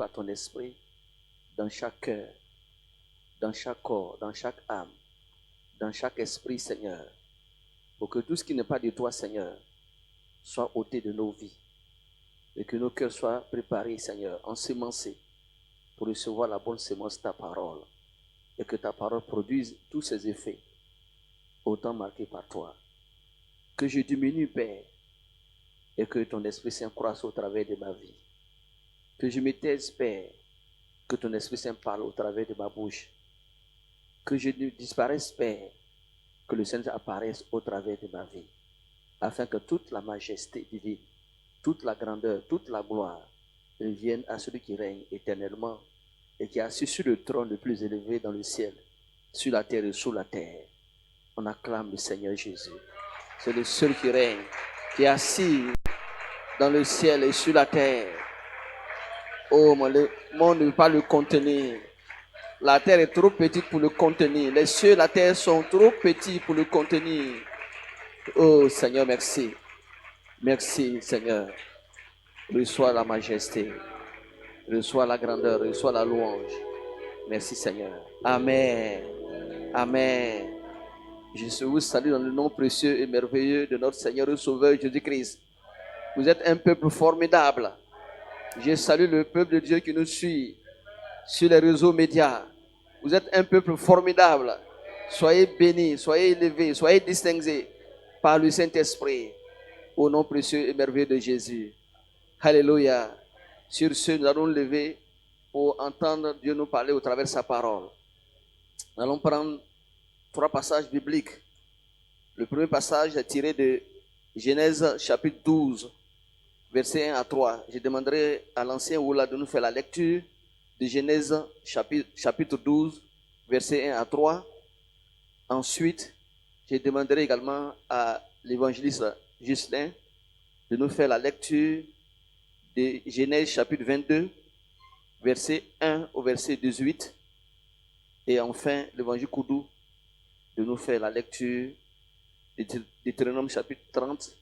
par ton esprit dans chaque cœur, dans chaque corps, dans chaque âme, dans chaque esprit, Seigneur, pour que tout ce qui n'est pas de toi, Seigneur, soit ôté de nos vies et que nos cœurs soient préparés, Seigneur, ensemencés pour recevoir la bonne semence de ta parole et que ta parole produise tous ses effets autant marqués par toi. Que je diminue, Père, et que ton Esprit Saint croisse au travers de ma vie. Que je me taise, Père, que ton Esprit Saint parle au travers de ma bouche. Que je disparaisse, Père, que le Seigneur apparaisse au travers de ma vie, afin que toute la majesté divine, toute la grandeur, toute la gloire reviennent à celui qui règne éternellement et qui est assis sur le trône le plus élevé dans le ciel, sur la terre et sous la terre. On acclame le Seigneur Jésus. C'est le seul qui règne, qui est assis dans le ciel et sur la terre. Oh, le monde ne peut pas le contenir. La terre est trop petite pour le contenir. Les cieux et la terre sont trop petits pour le contenir. Oh Seigneur, merci. Merci Seigneur. Reçois la majesté. Reçois la grandeur. Reçois la louange. Merci Seigneur. Amen. Amen. Je vous salue dans le nom précieux et merveilleux de notre Seigneur et Sauveur Jésus-Christ. Vous êtes un peuple formidable. Je salue le peuple de Dieu qui nous suit sur les réseaux médias. Vous êtes un peuple formidable. Soyez bénis, soyez élevés, soyez distingués par le Saint-Esprit. Au nom précieux et merveilleux de Jésus. Alléluia. Sur ce, nous allons nous lever pour entendre Dieu nous parler au travers de sa parole. Nous allons prendre 3 passages bibliques. Le premier passage est tiré de Genèse chapitre 12, versets 1 à 3. Je demanderai à l'ancien Oula de nous faire la lecture de Genèse chapitre 12, versets 1 à 3. Ensuite, je demanderai également à l'évangéliste Justin de nous faire la lecture de Genèse chapitre 22, verset 1 au verset 18. Et enfin, l'évangile Koudou de nous faire la lecture de Deutéronome chapitre 30,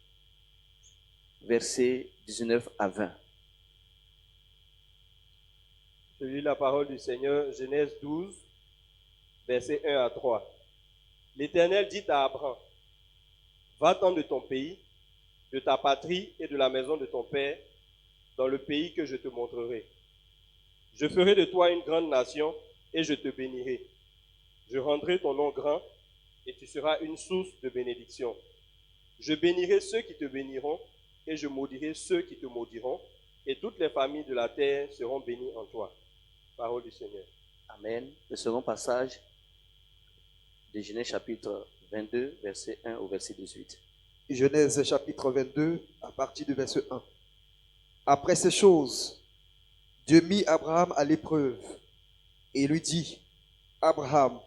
verset 19 à 20. Je lis la parole du Seigneur, Genèse 12, verset 1 à 3. L'Éternel dit à Abraham, va-t'en de ton pays, de ta patrie et de la maison de ton père, dans le pays que je te montrerai. Je ferai de toi une grande nation et je te bénirai. Je rendrai ton nom grand et tu seras une source de bénédiction. Je bénirai ceux qui te béniront et je maudirai ceux qui te maudiront et toutes les familles de la terre seront bénies en toi. Parole du Seigneur. Amen. Le second passage de Genèse chapitre 22, verset 1 au verset 18. Genèse chapitre 22, à partir du verset 1. Après ces choses, Dieu mit Abraham à l'épreuve et lui dit, Abraham,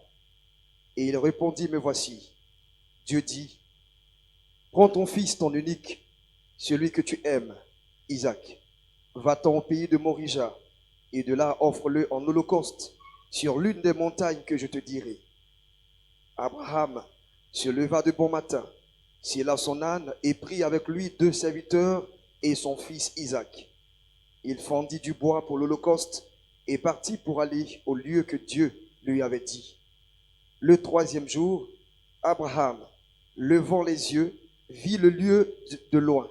et il répondit, me voici. Dieu dit, prends ton fils, ton unique, celui que tu aimes, Isaac, va-t'en au pays de Morija, et de là offre-le en holocauste sur l'une des montagnes que je te dirai. Abraham se leva de bon matin, sella son âne et prit avec lui 2 serviteurs et son fils Isaac. Il fendit du bois pour l'holocauste et partit pour aller au lieu que Dieu lui avait dit. Le 3e jour, Abraham, levant les yeux, vit le lieu de loin.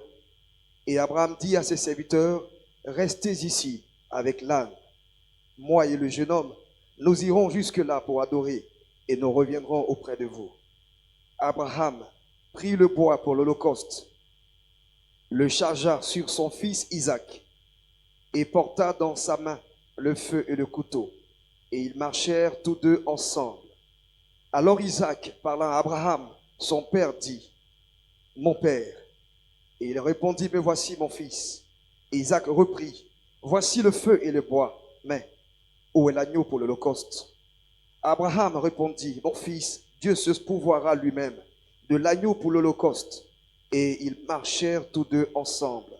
Et Abraham dit à ses serviteurs, restez ici avec l'âne. Moi et le jeune homme, nous irons jusque-là pour adorer et nous reviendrons auprès de vous. Abraham prit le bois pour l'holocauste, le chargea sur son fils Isaac et porta dans sa main le feu et le couteau. Et ils marchèrent tous deux ensemble. Alors Isaac, parlant à Abraham, son père, dit, mon père. Et il répondit, me voici mon fils. Et Isaac reprit, voici le feu et le bois, mais où est l'agneau pour l'holocauste? Abraham répondit, mon fils, Dieu se pourvoira lui-même de l'agneau pour l'holocauste. Et ils marchèrent tous deux ensemble.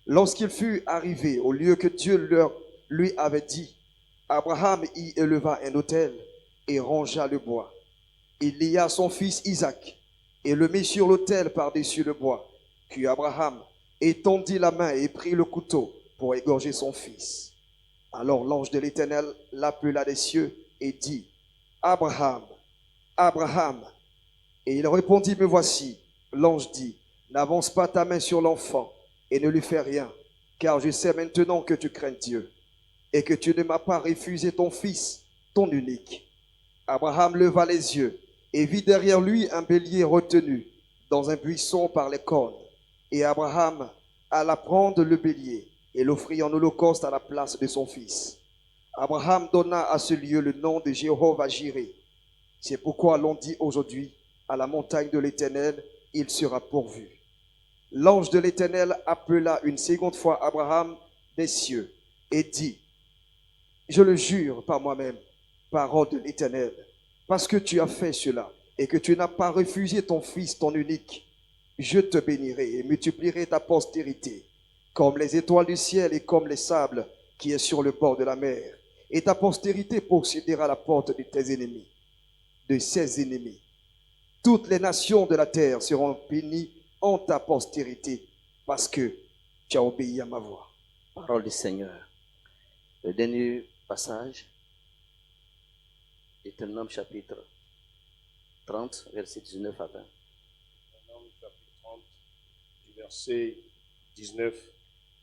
Lorsqu'il fut arrivé au lieu que Dieu lui avait dit, Abraham y éleva un autel et rangea le bois. Il lia son fils Isaac et le mit sur l'autel par-dessus le bois. Puis Abraham étendit la main et prit le couteau pour égorger son fils. Alors l'ange de l'Éternel l'appela des cieux et dit, Abraham, Abraham. Et il répondit, me voici. L'ange dit, n'avance pas ta main sur l'enfant et ne lui fais rien, car je sais maintenant que tu crains Dieu et que tu ne m'as pas refusé ton fils, ton unique. Abraham leva les yeux et vit derrière lui un bélier retenu dans un buisson par les cornes. Et Abraham alla prendre le bélier et l'offrit en holocauste à la place de son fils. Abraham donna à ce lieu le nom de Jéhovah-Jireh. C'est pourquoi l'on dit aujourd'hui, à la montagne de l'Éternel, il sera pourvu. L'ange de l'Éternel appela une seconde fois Abraham des cieux et dit, je le jure par moi-même, parole de l'Éternel, parce que tu as fait cela et que tu n'as pas refusé ton fils, ton unique, je te bénirai et multiplierai ta postérité, comme les étoiles du ciel et comme les sables qui est sur le bord de la mer. Et ta postérité possédera la porte de tes ennemis, de ses ennemis. Toutes les nations de la terre seront bénies en ta postérité, parce que tu as obéi à ma voix. Parole du Seigneur. Le dernier passage, Deutéronome chapitre 30, verset 19 à 20. Deutéronome chapitre 30, du verset 19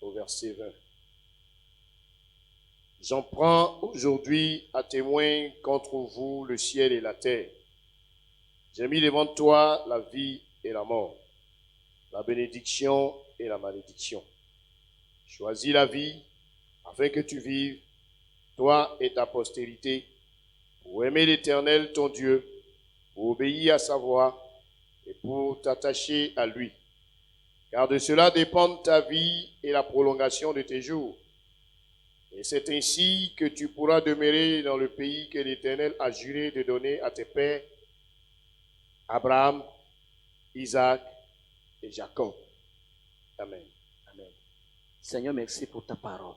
au verset 20. J'en prends aujourd'hui à témoin contre vous le ciel et la terre. J'ai mis devant toi la vie et la mort, la bénédiction et la malédiction. Choisis la vie afin que tu vives, toi et ta postérité, pour aimer l'Éternel ton Dieu, pour obéir à sa voix et pour t'attacher à lui. Car de cela dépendent ta vie et la prolongation de tes jours. Et c'est ainsi que tu pourras demeurer dans le pays que l'Éternel a juré de donner à tes pères, Abraham, Isaac et Jacob. Amen. Amen. Seigneur, merci pour ta parole.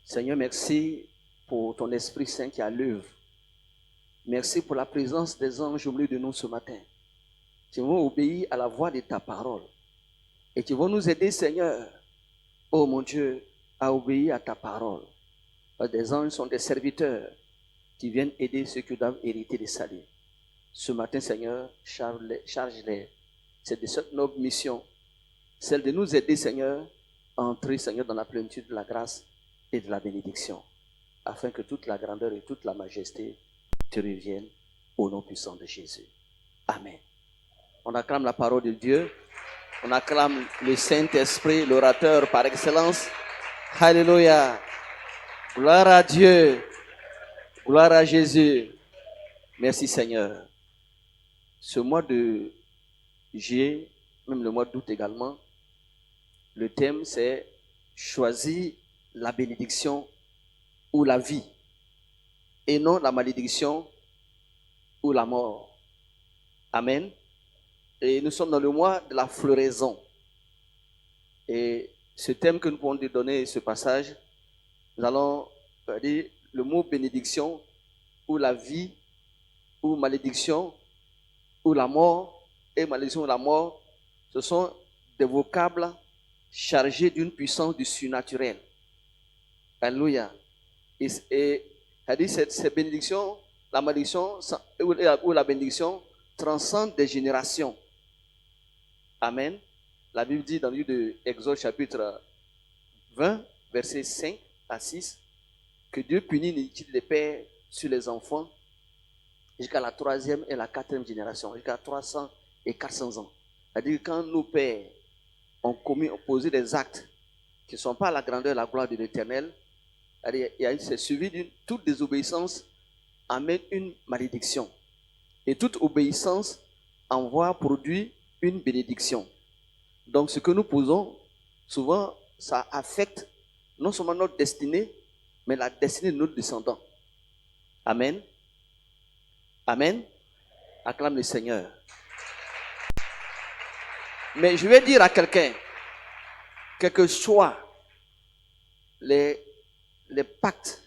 Seigneur, merci pour ton Esprit Saint qui a l'œuvre. Merci pour la présence des anges au milieu de nous ce matin. Qui vont obéir à la voix de ta parole. Et qui vont nous aider, Seigneur, oh mon Dieu, à obéir à ta parole. Parce que des anges sont des serviteurs qui viennent aider ceux qui doivent hériter des saluts. Ce matin, Seigneur, charge-les. C'est de cette noble mission, celle de nous aider, Seigneur, à entrer, Seigneur, dans la plénitude de la grâce et de la bénédiction, afin que toute la grandeur et toute la majesté te reviennent au nom puissant de Jésus. Amen. On acclame la parole de Dieu. On acclame le Saint-Esprit, l'orateur par excellence. Alléluia. Gloire à Dieu. Gloire à Jésus. Merci Seigneur. Ce mois de juillet, même le mois d'août également, le thème c'est choisir la bénédiction ou la vie et non la malédiction ou la mort. Amen. Et nous sommes dans le mois de la floraison. Et ce thème que nous pouvons donner, ce passage, nous allons dire le mot bénédiction ou la vie ou malédiction ou la mort et malédiction ou la mort, ce sont des vocables chargés d'une puissance du surnaturel. Alléluia. Et cette bénédiction, la malédiction ou la bénédiction transcende des générations. Amen. La Bible dit dans le livre de Exode chapitre 20, versets 5 à 6, que Dieu punit l'iniquité des pères sur les enfants jusqu'à la 3e et la 4e génération, jusqu'à 300 et 400 ans. C'est-à-dire que quand nos pères ont posé des actes qui ne sont pas à la grandeur et la gloire de l'Éternel, c'est suivi d'une toute désobéissance amène une malédiction. Et toute obéissance produit une bénédiction. Donc ce que nous posons, souvent, ça affecte non seulement notre destinée, mais la destinée de nos descendants. Amen. Amen. Acclame le Seigneur. Mais je vais dire à quelqu'un, quel que soit les pactes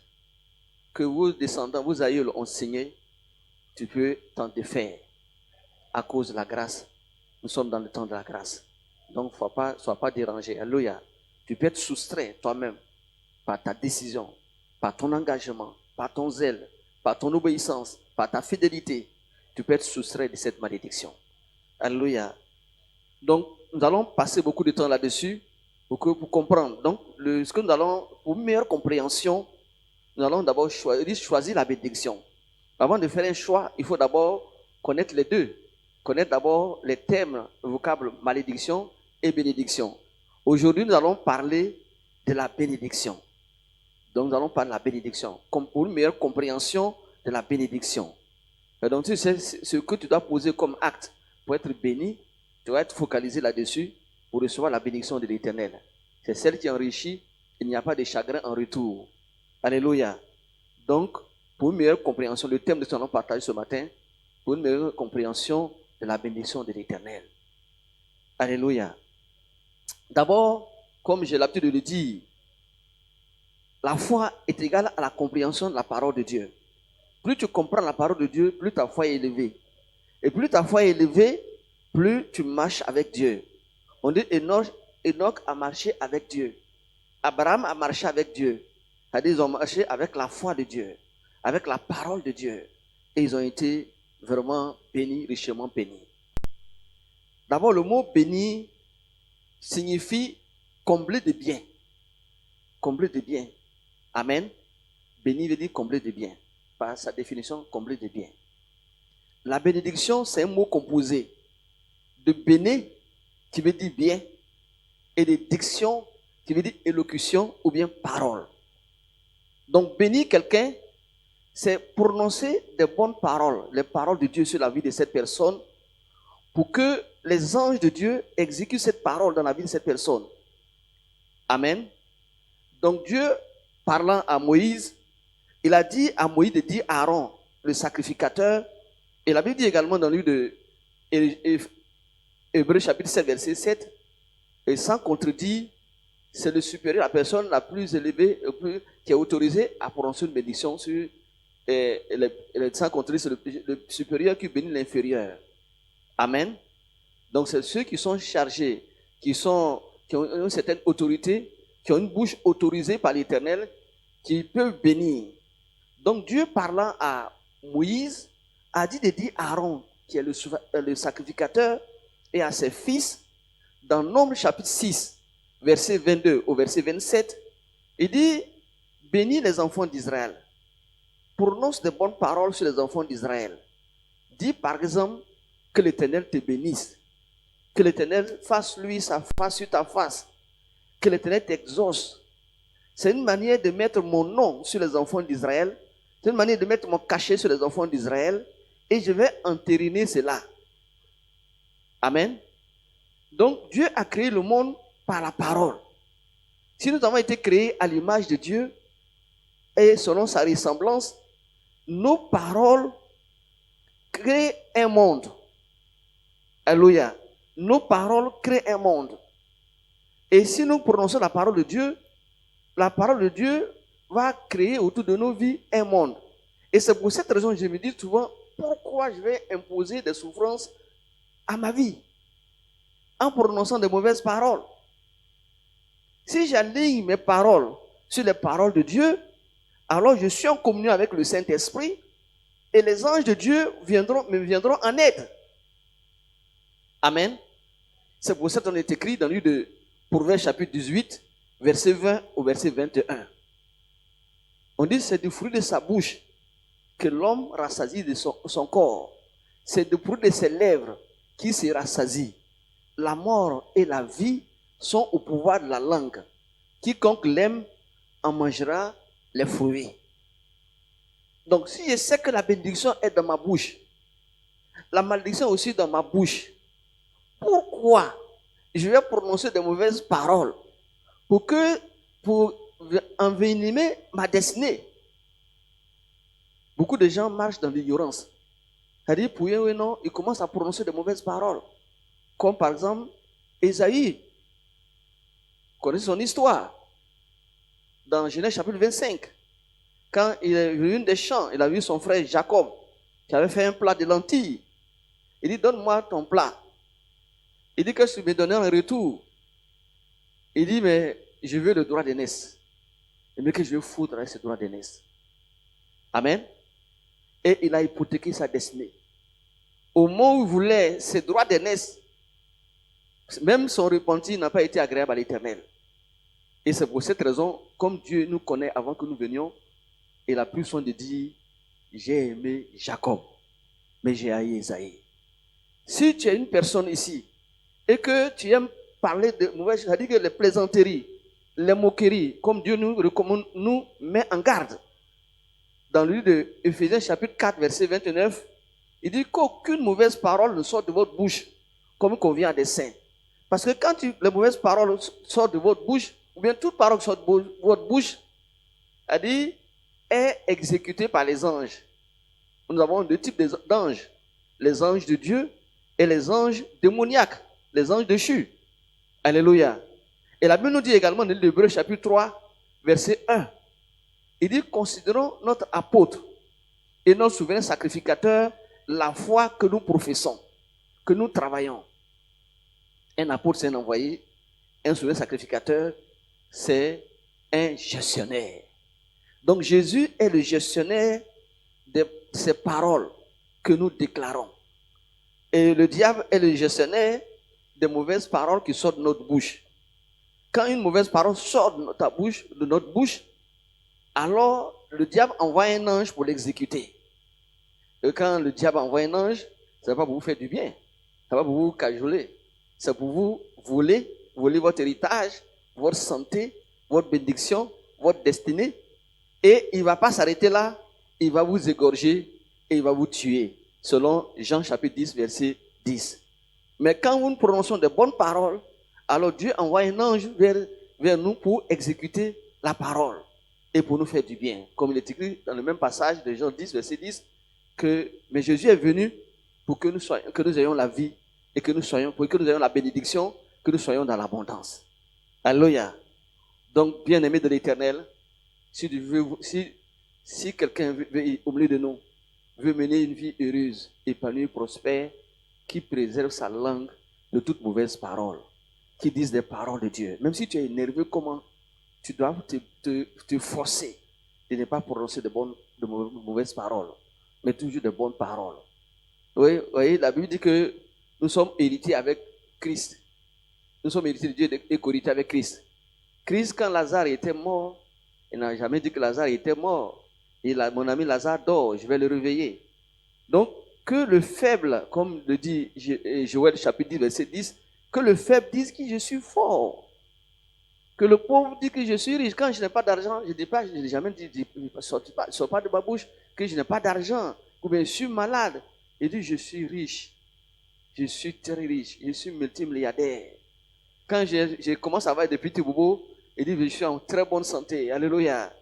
que vos descendants, vos aïeux ont signés, tu peux t'en défaire à cause de la grâce. Nous sommes dans le temps de la grâce. Donc, sois pas dérangé. Alléluia. Tu peux être soustrait toi-même par ta décision, par ton engagement, par ton zèle, par ton obéissance, par ta fidélité, tu peux être soustrait de cette malédiction. Alléluia. Donc, nous allons passer beaucoup de temps là-dessus pour comprendre. Donc, ce que nous allons, pour une meilleure compréhension, nous allons d'abord choisir la bénédiction. Avant de faire un choix, il faut d'abord connaître les deux. Connaître d'abord les termes, le vocable malédiction et bénédiction. Aujourd'hui, nous allons parler de la bénédiction. Donc, nous allons parler de la bénédiction, comme pour une meilleure compréhension de la bénédiction. Et donc, tu sais, ce que tu dois poser comme acte pour être béni, tu vas être focalisé là-dessus pour recevoir la bénédiction de l'Éternel. C'est celle qui enrichit, il n'y a pas de chagrin en retour. Alléluia. Donc, pour une meilleure compréhension, le thème de ce que nous allons partager ce matin, pour une meilleure compréhension de la bénédiction de l'Éternel. Alléluia. D'abord, comme j'ai l'habitude de le dire, la foi est égale à la compréhension de la parole de Dieu. Plus tu comprends la parole de Dieu, plus ta foi est élevée. Et plus ta foi est élevée, plus tu marches avec Dieu. On dit Enoch a marché avec Dieu. Abraham a marché avec Dieu. C'est-à-dire ils ont marché avec la foi de Dieu, avec la parole de Dieu. Et ils ont été vraiment bénis, richement bénis. D'abord, le mot béni signifie combler de biens. Combler de biens. Amen. Béni veut dire combler de biens. Par sa définition, combler de biens. La bénédiction, c'est un mot composé de béné, qui veut dire bien, et de diction, qui veut dire élocution ou bien parole. Donc, bénir quelqu'un, c'est prononcer des bonnes paroles, les paroles de Dieu sur la vie de cette personne, pour que les anges de Dieu exécutent cette parole dans la vie de cette personne. Amen. Donc, Dieu, parlant à Moïse, il a dit à Moïse de dire à Aaron, le sacrificateur, et la Bible dit également dans le livre de Hébreux chapitre 7, verset 7, et sans contredire, c'est le supérieur, la personne la plus élevée, qui est autorisée à prononcer une bénédiction sur, sans contredire, c'est le supérieur qui bénit l'inférieur. Amen. Donc c'est ceux qui sont chargés, qui ont une certaine autorité, qui ont une bouche autorisée par l'Éternel, qui peuvent bénir. Donc Dieu parlant à Moïse, a dit de dire à Aaron, qui est le sacrificateur, et à ses fils, dans Nombre chapitre 6, verset 22 au verset 27, il dit, bénis les enfants d'Israël. Prononce de bonnes paroles sur les enfants d'Israël. Dis par exemple, que l'Éternel te bénisse. Que l'Éternel fasse lui sa face sur ta face. Que l'Éternel t'exauce. C'est une manière de mettre mon nom sur les enfants d'Israël. C'est une manière de mettre mon cachet sur les enfants d'Israël. Et je vais entériner cela. Amen. Donc, Dieu a créé le monde par la parole. Si nous avons été créés à l'image de Dieu et selon sa ressemblance, nos paroles créent un monde. Alléluia. Nos paroles créent un monde. Et si nous prononçons la parole de Dieu va créer autour de nos vies un monde. Et c'est pour cette raison que je me dis souvent, pourquoi je vais imposer des souffrances à ma vie en prononçant de mauvaises paroles? Si j'aligne mes paroles sur les paroles de Dieu, alors je suis en communion avec le Saint-Esprit et les anges de Dieu me viendront en aide. Amen. C'est pour ça qu'on est écrit dans le livre de Proverbes chapitre 18, verset 20 au verset 21. On dit c'est du fruit de sa bouche que l'homme rassasie de son corps. C'est du fruit de ses lèvres qui se rassasie. La mort et la vie sont au pouvoir de la langue. Quiconque l'aime en mangera les fruits. Donc si je sais que la bénédiction est dans ma bouche, la malédiction aussi dans ma bouche, pourquoi je vais prononcer de mauvaises paroles pour envenimer ma destinée? Beaucoup de gens marchent dans l'ignorance. C'est-à-dire, pour eux, non, ils commencent à prononcer de mauvaises paroles. Comme par exemple, Ésaïe. Vous connaissez son histoire. Dans Genèse chapitre 25. Quand il est venu des champs, il a vu son frère Jacob, qui avait fait un plat de lentilles. Il dit, donne-moi ton plat. Il dit que je me donnais en retour. Il dit, mais je veux le droit d'aînesse. mais que je vais foutre avec ses droits d'aînesse. Amen. Et il a hypothéqué sa destinée. Au moment où il voulait ses droits d'aînesse, même son repentir n'a pas été agréable à l'Éternel. Et c'est pour cette raison, comme Dieu nous connaît avant que nous venions, il a pris soin de dire, j'ai aimé Jacob, mais j'ai haï Esaïe. Si tu es une personne ici, et que tu aimes parler de mauvaises choses, c'est-à-dire que les plaisanteries, les moqueries, comme Dieu nous recommande, nous met en garde. Dans le livre de Éphésiens chapitre 4, verset 29, il dit qu'aucune mauvaise parole ne sort de votre bouche, comme convient à des saints. Parce que quand les mauvaises paroles sortent de votre bouche, ou bien toute parole qui sort de votre bouche, elle dit, est exécutée par les anges. Nous avons deux types d'anges. Les anges de Dieu et les anges démoniaques, les anges déchus. Alléluia. Et la Bible nous dit également dans l'Hébreu chapitre 3, verset 1. Il dit, considérons notre apôtre et notre souverain sacrificateur la foi que nous professons, que nous travaillons. Un apôtre, c'est un envoyé. Un souverain sacrificateur, c'est un gestionnaire. Donc Jésus est le gestionnaire de ces paroles que nous déclarons. Et le diable est le gestionnaire des mauvaises paroles qui sortent de notre bouche. Quand une mauvaise parole sort de notre bouche, alors le diable envoie un ange pour l'exécuter. Et quand le diable envoie un ange, ce n'est pas pour vous faire du bien, ce n'est pas pour vous cajoler, c'est pour vous voler votre héritage, votre santé, votre bénédiction, votre destinée. Et il ne va pas s'arrêter là, il va vous égorger et il va vous tuer, selon Jean chapitre 10, verset 10. Mais quand nous prononçons de bonnes paroles, alors Dieu envoie un ange vers nous pour exécuter la parole et pour nous faire du bien. Comme il est écrit dans le même passage de Jean 10, verset 10, mais Jésus est venu pour que nous ayons la vie et pour que nous ayons la bénédiction, que nous soyons dans l'abondance. Alléluia. Donc, bien-aimés de l'Éternel, si quelqu'un au milieu de nous veut mener une vie heureuse, épanouie, prospère, qui préserve sa langue de toute mauvaise parole, qui dise des paroles de Dieu. Même si tu es énervé, comment tu dois te forcer de ne pas prononcer de mauvaises paroles, mais toujours de bonnes paroles. Oui, voyez, la Bible dit que nous sommes héritiers avec Christ. Nous sommes héritiers de Dieu et co-héritiers avec Christ. Christ, quand Lazare était mort, il n'a jamais dit que Lazare était mort. Mon ami Lazare dort, je vais le réveiller. Donc, que le faible, comme le dit Joël chapitre 10, verset 10, que le faible dise que je suis fort. Que le pauvre dise que je suis riche. Quand je n'ai pas d'argent, je n'ai jamais dit, sors pas de ma bouche que je n'ai pas d'argent. Ou bien je suis malade. Il dit je suis riche. Je suis très riche. Je suis multimilliardaire. Quand je commence à voir des petits bobos, il dit je suis en très bonne santé. Alléluia.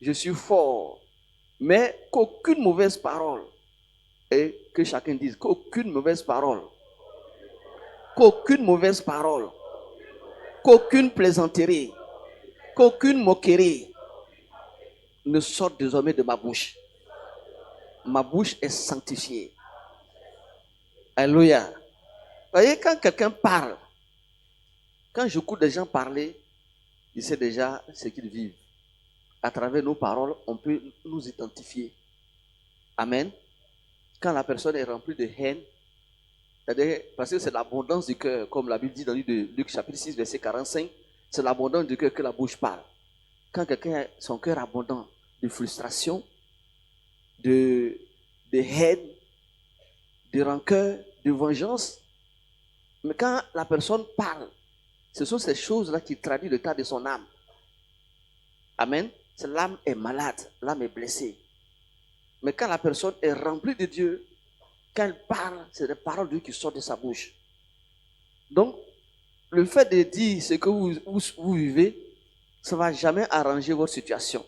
Je suis fort. Mais qu'aucune mauvaise parole, et que chacun dise qu'aucune mauvaise parole, qu'aucune plaisanterie, qu'aucune moquerie ne sorte désormais de ma bouche. Ma bouche est sanctifiée. Alléluia. Vous voyez, quand quelqu'un parle, quand j'écoute des gens parler, je sais déjà ce qu'ils vivent. À travers nos paroles, on peut nous identifier. Amen. Quand la personne est remplie de haine, c'est-à-dire, parce que c'est l'abondance du cœur, comme la Bible dit dans le livre de Luc chapitre 6, verset 45, c'est l'abondance du cœur que la bouche parle. Quand quelqu'un a son cœur abondant de frustration, de haine, de rancœur, de vengeance, mais quand la personne parle, ce sont ces choses-là qui traduisent l'état de son âme. Amen. L'âme est malade, l'âme est blessée. Mais quand la personne est remplie de Dieu, quand elle parle, c'est des paroles de Dieu qui sortent de sa bouche. Donc, le fait de dire ce que vous vivez, ça ne va jamais arranger votre situation.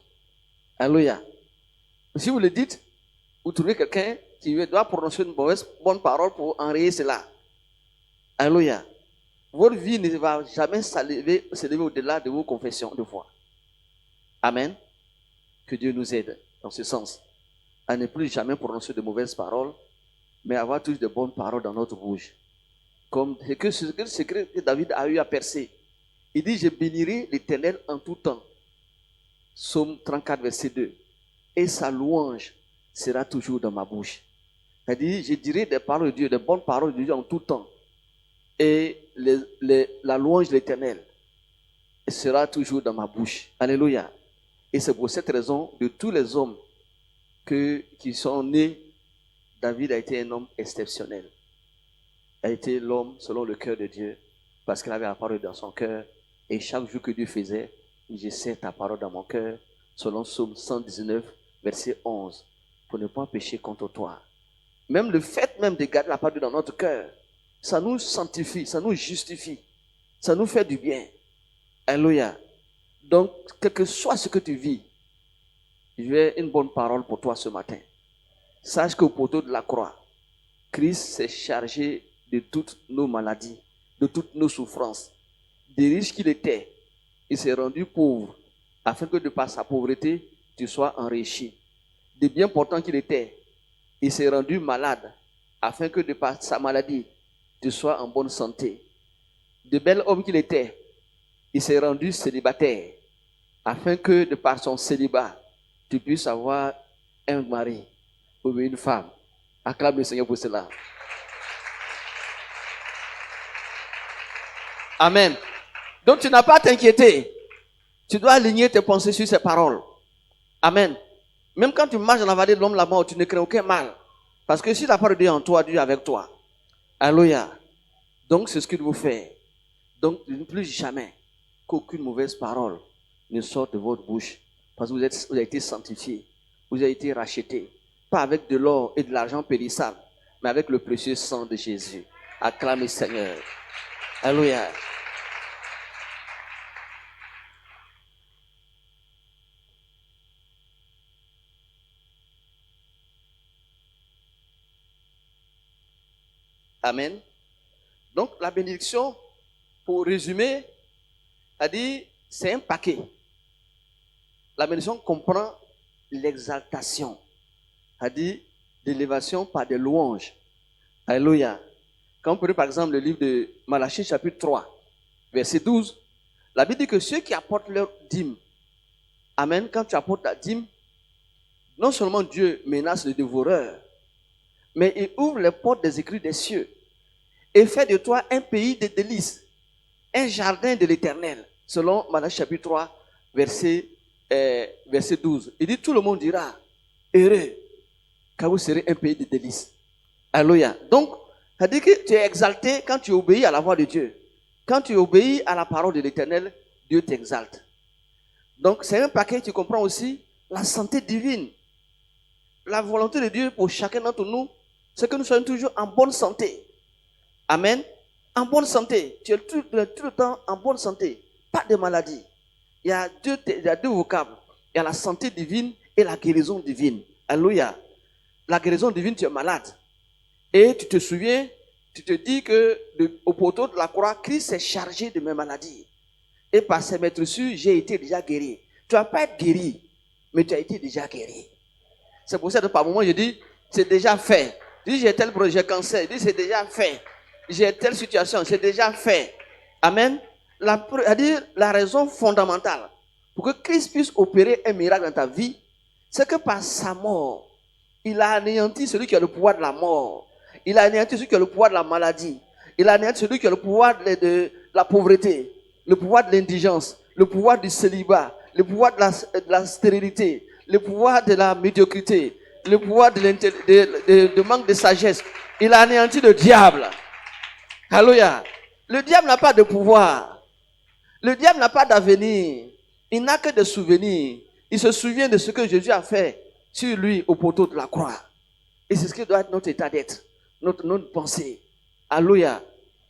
Alléluia. Si vous le dites, vous trouvez quelqu'un qui doit prononcer une bonne parole pour enrayer cela. Alléluia. Votre vie ne va jamais s'élever au-delà de vos confessions de foi. Amen. Que Dieu nous aide dans ce sens. À ne plus jamais prononcer de mauvaises paroles, mais avoir toujours de bonnes paroles dans notre bouche. Comme ce secret que David a eu à percer. Il dit, je bénirai l'Éternel en tout temps. Psaume 34, verset 2. Et sa louange sera toujours dans ma bouche. C'est-à-dire, je dirai des paroles de Dieu, des bonnes paroles de Dieu en tout temps. Et la louange de l'Éternel sera toujours dans ma bouche. Alléluia. Et c'est pour cette raison, de tous les hommes qui sont nés, David a été un homme exceptionnel. Il a été l'homme selon le cœur de Dieu, parce qu'il avait la parole dans son cœur. Et chaque jour que Dieu faisait, je sais ta parole dans mon cœur, selon Psaume 119, verset 11, pour ne pas pécher contre toi. Même le fait même de garder la parole dans notre cœur, ça nous sanctifie, ça nous justifie, ça nous fait du bien. Alléluia. Donc, quel que soit ce que tu vis, j'ai une bonne parole pour toi ce matin. Sache qu'au poteau de la croix, Christ s'est chargé de toutes nos maladies, de toutes nos souffrances. Des riches qu'il était, il s'est rendu pauvre, afin que de par sa pauvreté, tu sois enrichi. Des bien portants qu'il était, il s'est rendu malade, afin que de par sa maladie, tu sois en bonne santé. De bel homme qu'il était, il s'est rendu célibataire, afin que de par son célibat, tu puisses avoir un mari ou une femme. Acclame le Seigneur pour cela. Amen. Donc tu n'as pas à t'inquiéter. Tu dois aligner tes pensées sur ces paroles. Amen. Même quand tu marches dans la vallée de l'homme de la mort, tu ne crains aucun mal. Parce que si la parole de Dieu est en toi, Dieu est avec toi. Alléluia. Donc c'est ce qu'il vous fait. Donc plus jamais qu'aucune mauvaise parole ne sorte de votre bouche. Parce que vous avez été sanctifiés. Vous avez été rachetés. Pas avec de l'or et de l'argent périssable, mais avec le précieux sang de Jésus. Acclame le Seigneur. Alléluia. Amen. Donc la bénédiction, pour résumer, a dit, c'est un paquet. La bénédiction comprend l'exaltation, a dit l'élévation par des louanges. Alléluia. Quand on prend par exemple le livre de Malachie chapitre 3, verset 12, la Bible dit que ceux qui apportent leur dîme, amen, quand tu apportes ta dîme, non seulement Dieu menace le dévoreur, mais il ouvre les portes des écrits des cieux et fait de toi un pays de délices, un jardin de l'Éternel, selon Malachie chapitre 3, verset 12. Il dit, tout le monde dira, heureux, car vous serez un pays de délices. Alléluia. Donc, ça dit que tu es exalté quand tu obéis à la voix de Dieu. Quand tu obéis à la parole de l'Éternel, Dieu t'exalte. Donc, c'est un paquet, tu comprends aussi, la santé divine. La volonté de Dieu pour chacun d'entre nous, c'est que nous soyons toujours en bonne santé. Amen. En bonne santé. Tu es tout le temps en bonne santé. Pas de maladie. Il y a deux vocables. Il y a la santé divine et la guérison divine. Alléluia. La guérison divine, tu es malade. Et tu te souviens, tu te dis que au poteau de la croix, Christ s'est chargé de mes maladies. Et par ses maîtresses, j'ai été déjà guéri. Tu ne vas pas être guéri, mais tu as été déjà guéri. C'est pour ça que par moment, je dis, c'est déjà fait. Je dis, j'ai tel projet cancer. Je dis, c'est déjà fait. J'ai telle situation, c'est déjà fait. Amen. La raison fondamentale pour que Christ puisse opérer un miracle dans ta vie, c'est que par sa mort, il a anéanti celui qui a le pouvoir de la mort. Il a anéanti celui qui a le pouvoir de la maladie. Il a anéanti celui qui a le pouvoir de la pauvreté, le pouvoir de l'indigence, le pouvoir du célibat, le pouvoir de la stérilité, le pouvoir de la médiocrité, le pouvoir de manque de sagesse. Il a anéanti le diable. Alléluia. Le diable n'a pas de pouvoir. Le diable n'a pas d'avenir. Il n'a que des souvenirs. Il se souvient de ce que Jésus a fait sur lui au poteau de la croix. Et c'est ce qui doit être notre état d'être, notre pensée. Alléluia.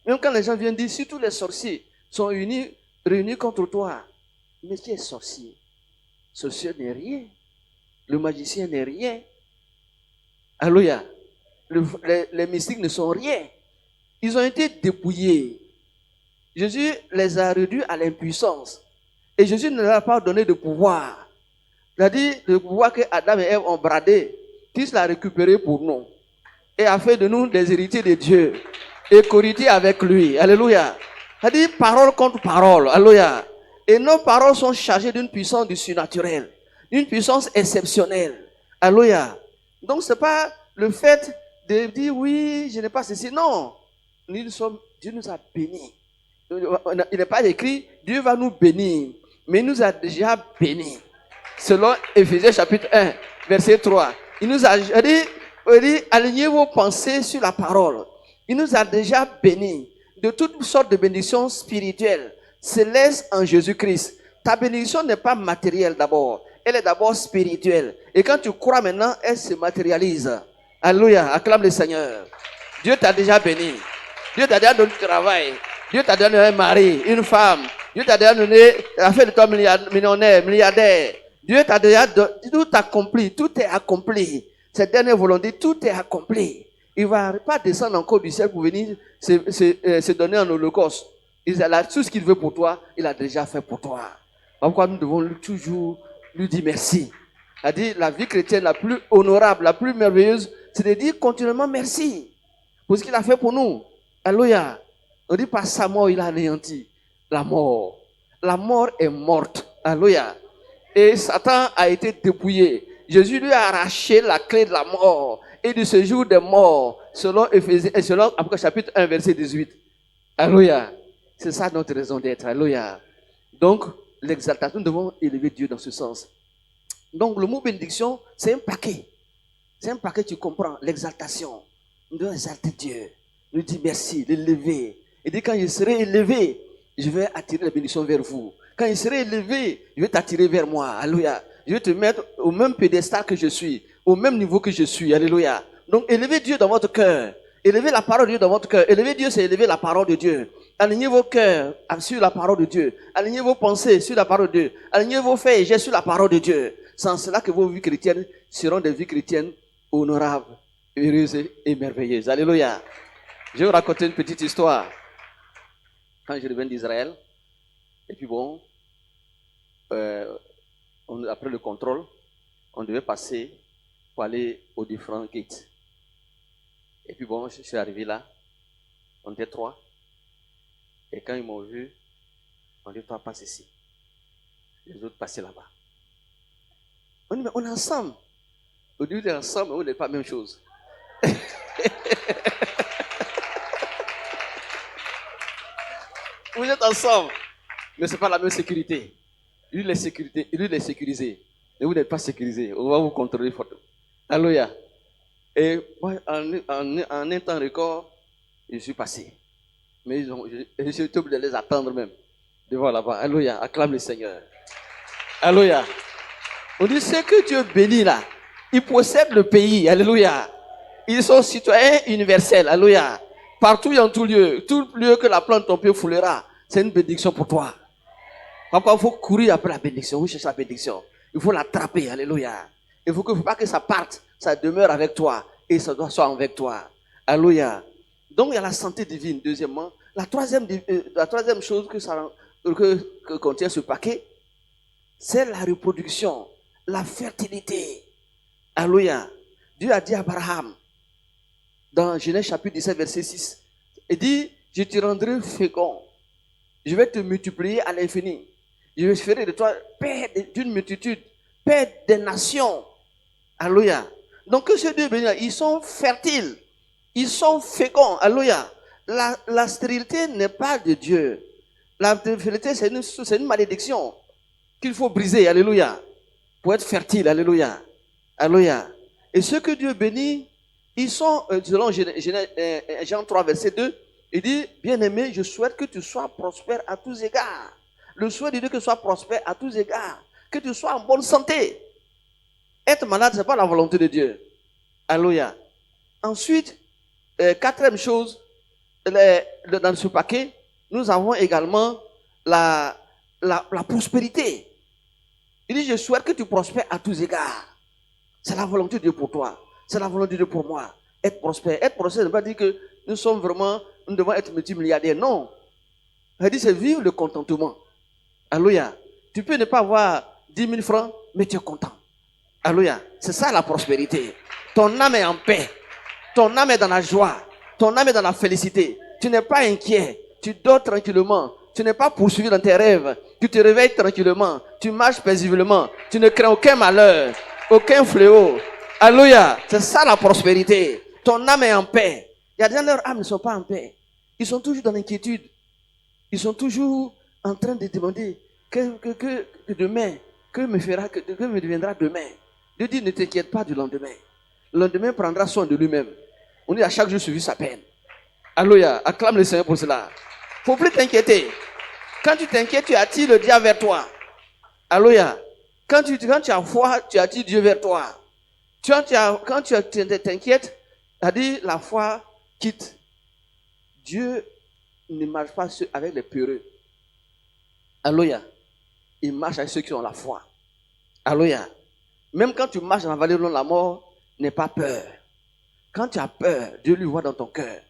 Même quand les gens viennent dire, si tous les sorciers sont réunis contre toi, mais qui est sorcier? Sorcier n'est rien. Le magicien n'est rien. Alléluia. Les mystiques ne sont rien. Ils ont été dépouillés. Jésus les a réduits à l'impuissance. Et Jésus ne leur a pas donné de pouvoir. Il a dit le pouvoir que Adam et Ève ont bradé, Christ l'a récupéré pour nous. Et a fait de nous des héritiers de Dieu. Et co-héritiers avec lui. Alléluia. Il a dit parole contre parole. Alléluia. Et nos paroles sont chargées d'une puissance du surnaturel, d'une puissance exceptionnelle. Alléluia. Donc ce n'est pas le fait de dire oui, je n'ai pas ceci. Non. Dieu nous a bénis. Il n'est pas écrit, Dieu va nous bénir. Mais il nous a déjà bénis. Selon Éphésiens chapitre 1, verset 3. Il nous a dit, alignez vos pensées sur la parole. Il nous a déjà bénis de toutes sortes de bénédictions spirituelles, célestes en Jésus-Christ. Ta bénédiction n'est pas matérielle d'abord. Elle est d'abord spirituelle. Et quand tu crois maintenant, elle se matérialise. Alléluia, acclame le Seigneur. Dieu t'a déjà béni. Dieu t'a déjà donné du travail. Dieu t'a donné un mari, une femme. Dieu t'a déjà donné, a fait de toi millionnaire, milliardaire. Dieu t'a déjà donné, tout accompli, tout est accompli. Cette dernière volonté, tout est accompli. Il ne va pas descendre encore du ciel pour venir se donner en holocauste. Tout ce qu'il veut pour toi, il a déjà fait pour toi. Pourquoi nous devons toujours lui dire merci. C'est-à-dire la vie chrétienne la plus honorable, la plus merveilleuse, c'est de dire continuellement merci pour ce qu'il a fait pour nous. Alléluia. On dit par sa mort, il a anéanti la mort. La mort est morte. Alléluia. Et Satan a été dépouillé. Jésus lui a arraché la clé de la mort et du séjour des morts, selon Apocalypse chapitre 1, verset 18. Alléluia. C'est ça notre raison d'être. Alléluia. Donc, l'exaltation, nous devons élever Dieu dans ce sens. Donc, le mot bénédiction, c'est un paquet. C'est un paquet, tu comprends, l'exaltation. Nous devons exalter Dieu. Nous dire merci, l'élever. Et dit, quand je serai élevé, je vais attirer la bénédiction vers vous. Quand je serai élevé, je vais t'attirer vers moi. Alléluia. Je vais te mettre au même pédestal que je suis, au même niveau que je suis. Alléluia. Donc, élevez Dieu dans votre cœur. Élevez la parole de Dieu dans votre cœur. Élever Dieu, c'est élever la parole de Dieu. Alignez vos cœurs sur la parole de Dieu. Alignez vos pensées sur la parole de Dieu. Alignez vos faits et gestes sur la parole de Dieu. C'est en cela que vos vies chrétiennes seront des vies chrétiennes honorables, heureuses et merveilleuses. Alléluia. Je vais vous raconter une petite histoire. Quand je reviens d'Israël, et puis bon, après le contrôle, on devait passer pour aller aux différents gates. Et puis bon, je suis arrivé là, on était 3. Et quand ils m'ont vu, on dit, toi, passe ici. Les autres passaient là-bas. On dit, mais on est ensemble. On dit, on est ensemble, mais on n'est pas la même chose. Vous êtes ensemble, mais ce n'est pas la même sécurité. Lui, il est sécurisé. Mais vous n'êtes pas sécurisé. On va vous contrôler fortement. Alléluia. Et moi, en un temps record, je suis passé. Mais je suis obligé de les attendre même. Devant là-bas. Alléluia. Acclame le Seigneur. Alléluia. On dit, c'est que Dieu bénit là. Ils possèdent le pays. Alléluia. Ils sont citoyens universels. Alléluia. Partout et en tout lieu que la plante de ton pied foulera, c'est une bénédiction pour toi. Pourquoi il faut courir après la bénédiction? Vous cherchez la bénédiction. Il faut l'attraper. Alléluia. Il ne faut pas que ça parte. Ça demeure avec toi. Et ça doit soit avec toi. Alléluia. Donc il y a la santé divine. Deuxièmement, la troisième chose que contient ce paquet, c'est la reproduction, la fertilité. Alléluia. Dieu a dit à Abraham, dans Genèse chapitre 17, verset 6, il dit, je te rendrai fécond. Je vais te multiplier à l'infini. Je vais faire de toi père d'une multitude, père des nations. Alléluia. Donc que ces deux bénis, ils sont fertiles. Ils sont féconds. Alléluia. La stérilité n'est pas de Dieu. La stérilité, c'est une malédiction qu'il faut briser. Alléluia. Pour être fertile. Alléluia. Alléluia. Et ceux que Dieu bénit, ils sont, selon Jean 3, verset 2, il dit, bien-aimé, je souhaite que tu sois prospère à tous égards. Le souhait de Dieu que tu sois prospère à tous égards. Que tu sois en bonne santé. Être malade, ce n'est pas la volonté de Dieu. Alléluia. Ensuite, quatrième chose, dans ce paquet, nous avons également la prospérité. Il dit, je souhaite que tu prospères à tous égards. C'est la volonté de Dieu pour toi. C'est la volonté de Dieu pour moi. Être prospère. Être prospère, ça ne veut pas dire que nous devons être multimilliardaires. Non. Ça dit, c'est vivre le contentement. Alléluia. Tu peux ne pas avoir 10 000 francs, mais tu es content. Alléluia. C'est ça la prospérité. Ton âme est en paix. Ton âme est dans la joie. Ton âme est dans la félicité. Tu n'es pas inquiet. Tu dors tranquillement. Tu n'es pas poursuivi dans tes rêves. Tu te réveilles tranquillement. Tu marches paisiblement. Tu ne crains aucun malheur, aucun fléau. Alléluia. C'est ça la prospérité. Ton âme est en paix. Il y a des gens, leurs âmes ne sont pas en paix. Ils sont toujours dans l'inquiétude. Ils sont toujours en train de demander que demain, que me deviendra demain. Dieu dit, ne t'inquiète pas du lendemain. Le lendemain prendra soin de lui-même. On dit à chaque jour suivi sa peine. Alléluia. Acclame le Seigneur pour cela. Il ne faut plus t'inquiéter. Quand tu t'inquiètes, tu attires le diable vers toi. Alléluia. Quand tu as foi, tu attires Dieu vers toi. Quand tu t'inquiètes, c'est-à-dire la foi quitte. Dieu ne marche pas avec les peureux. Alléluia. Il marche avec ceux qui ont la foi. Alléluia. Même quand tu marches dans la vallée de la mort, n'aie pas peur. Quand tu as peur, Dieu lui voit dans ton cœur.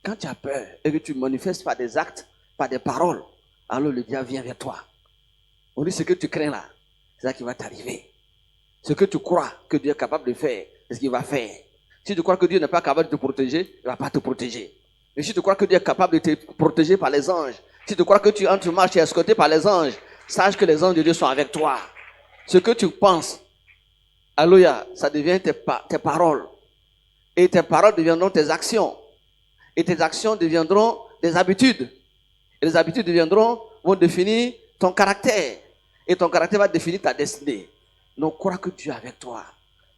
Quand tu as peur et que tu manifestes par des actes, par des paroles, alors le diable vient vers toi. On dit ce que tu crains là, c'est ça qui va t'arriver. Ce que tu crois que Dieu est capable de faire, c'est ce qu'il va faire. Si tu crois que Dieu n'est pas capable de te protéger, il ne va pas te protéger. Mais si tu crois que Dieu est capable de te protéger par les anges, si tu crois que tu marches, tu es escorté par les anges, sache que les anges de Dieu sont avec toi. Ce que tu penses, alléluia, ça devient tes paroles. Et tes paroles deviendront tes actions. Et tes actions deviendront des habitudes. Et les habitudes vont définir ton caractère. Et ton caractère va définir ta destinée. Donc crois que Dieu est avec toi.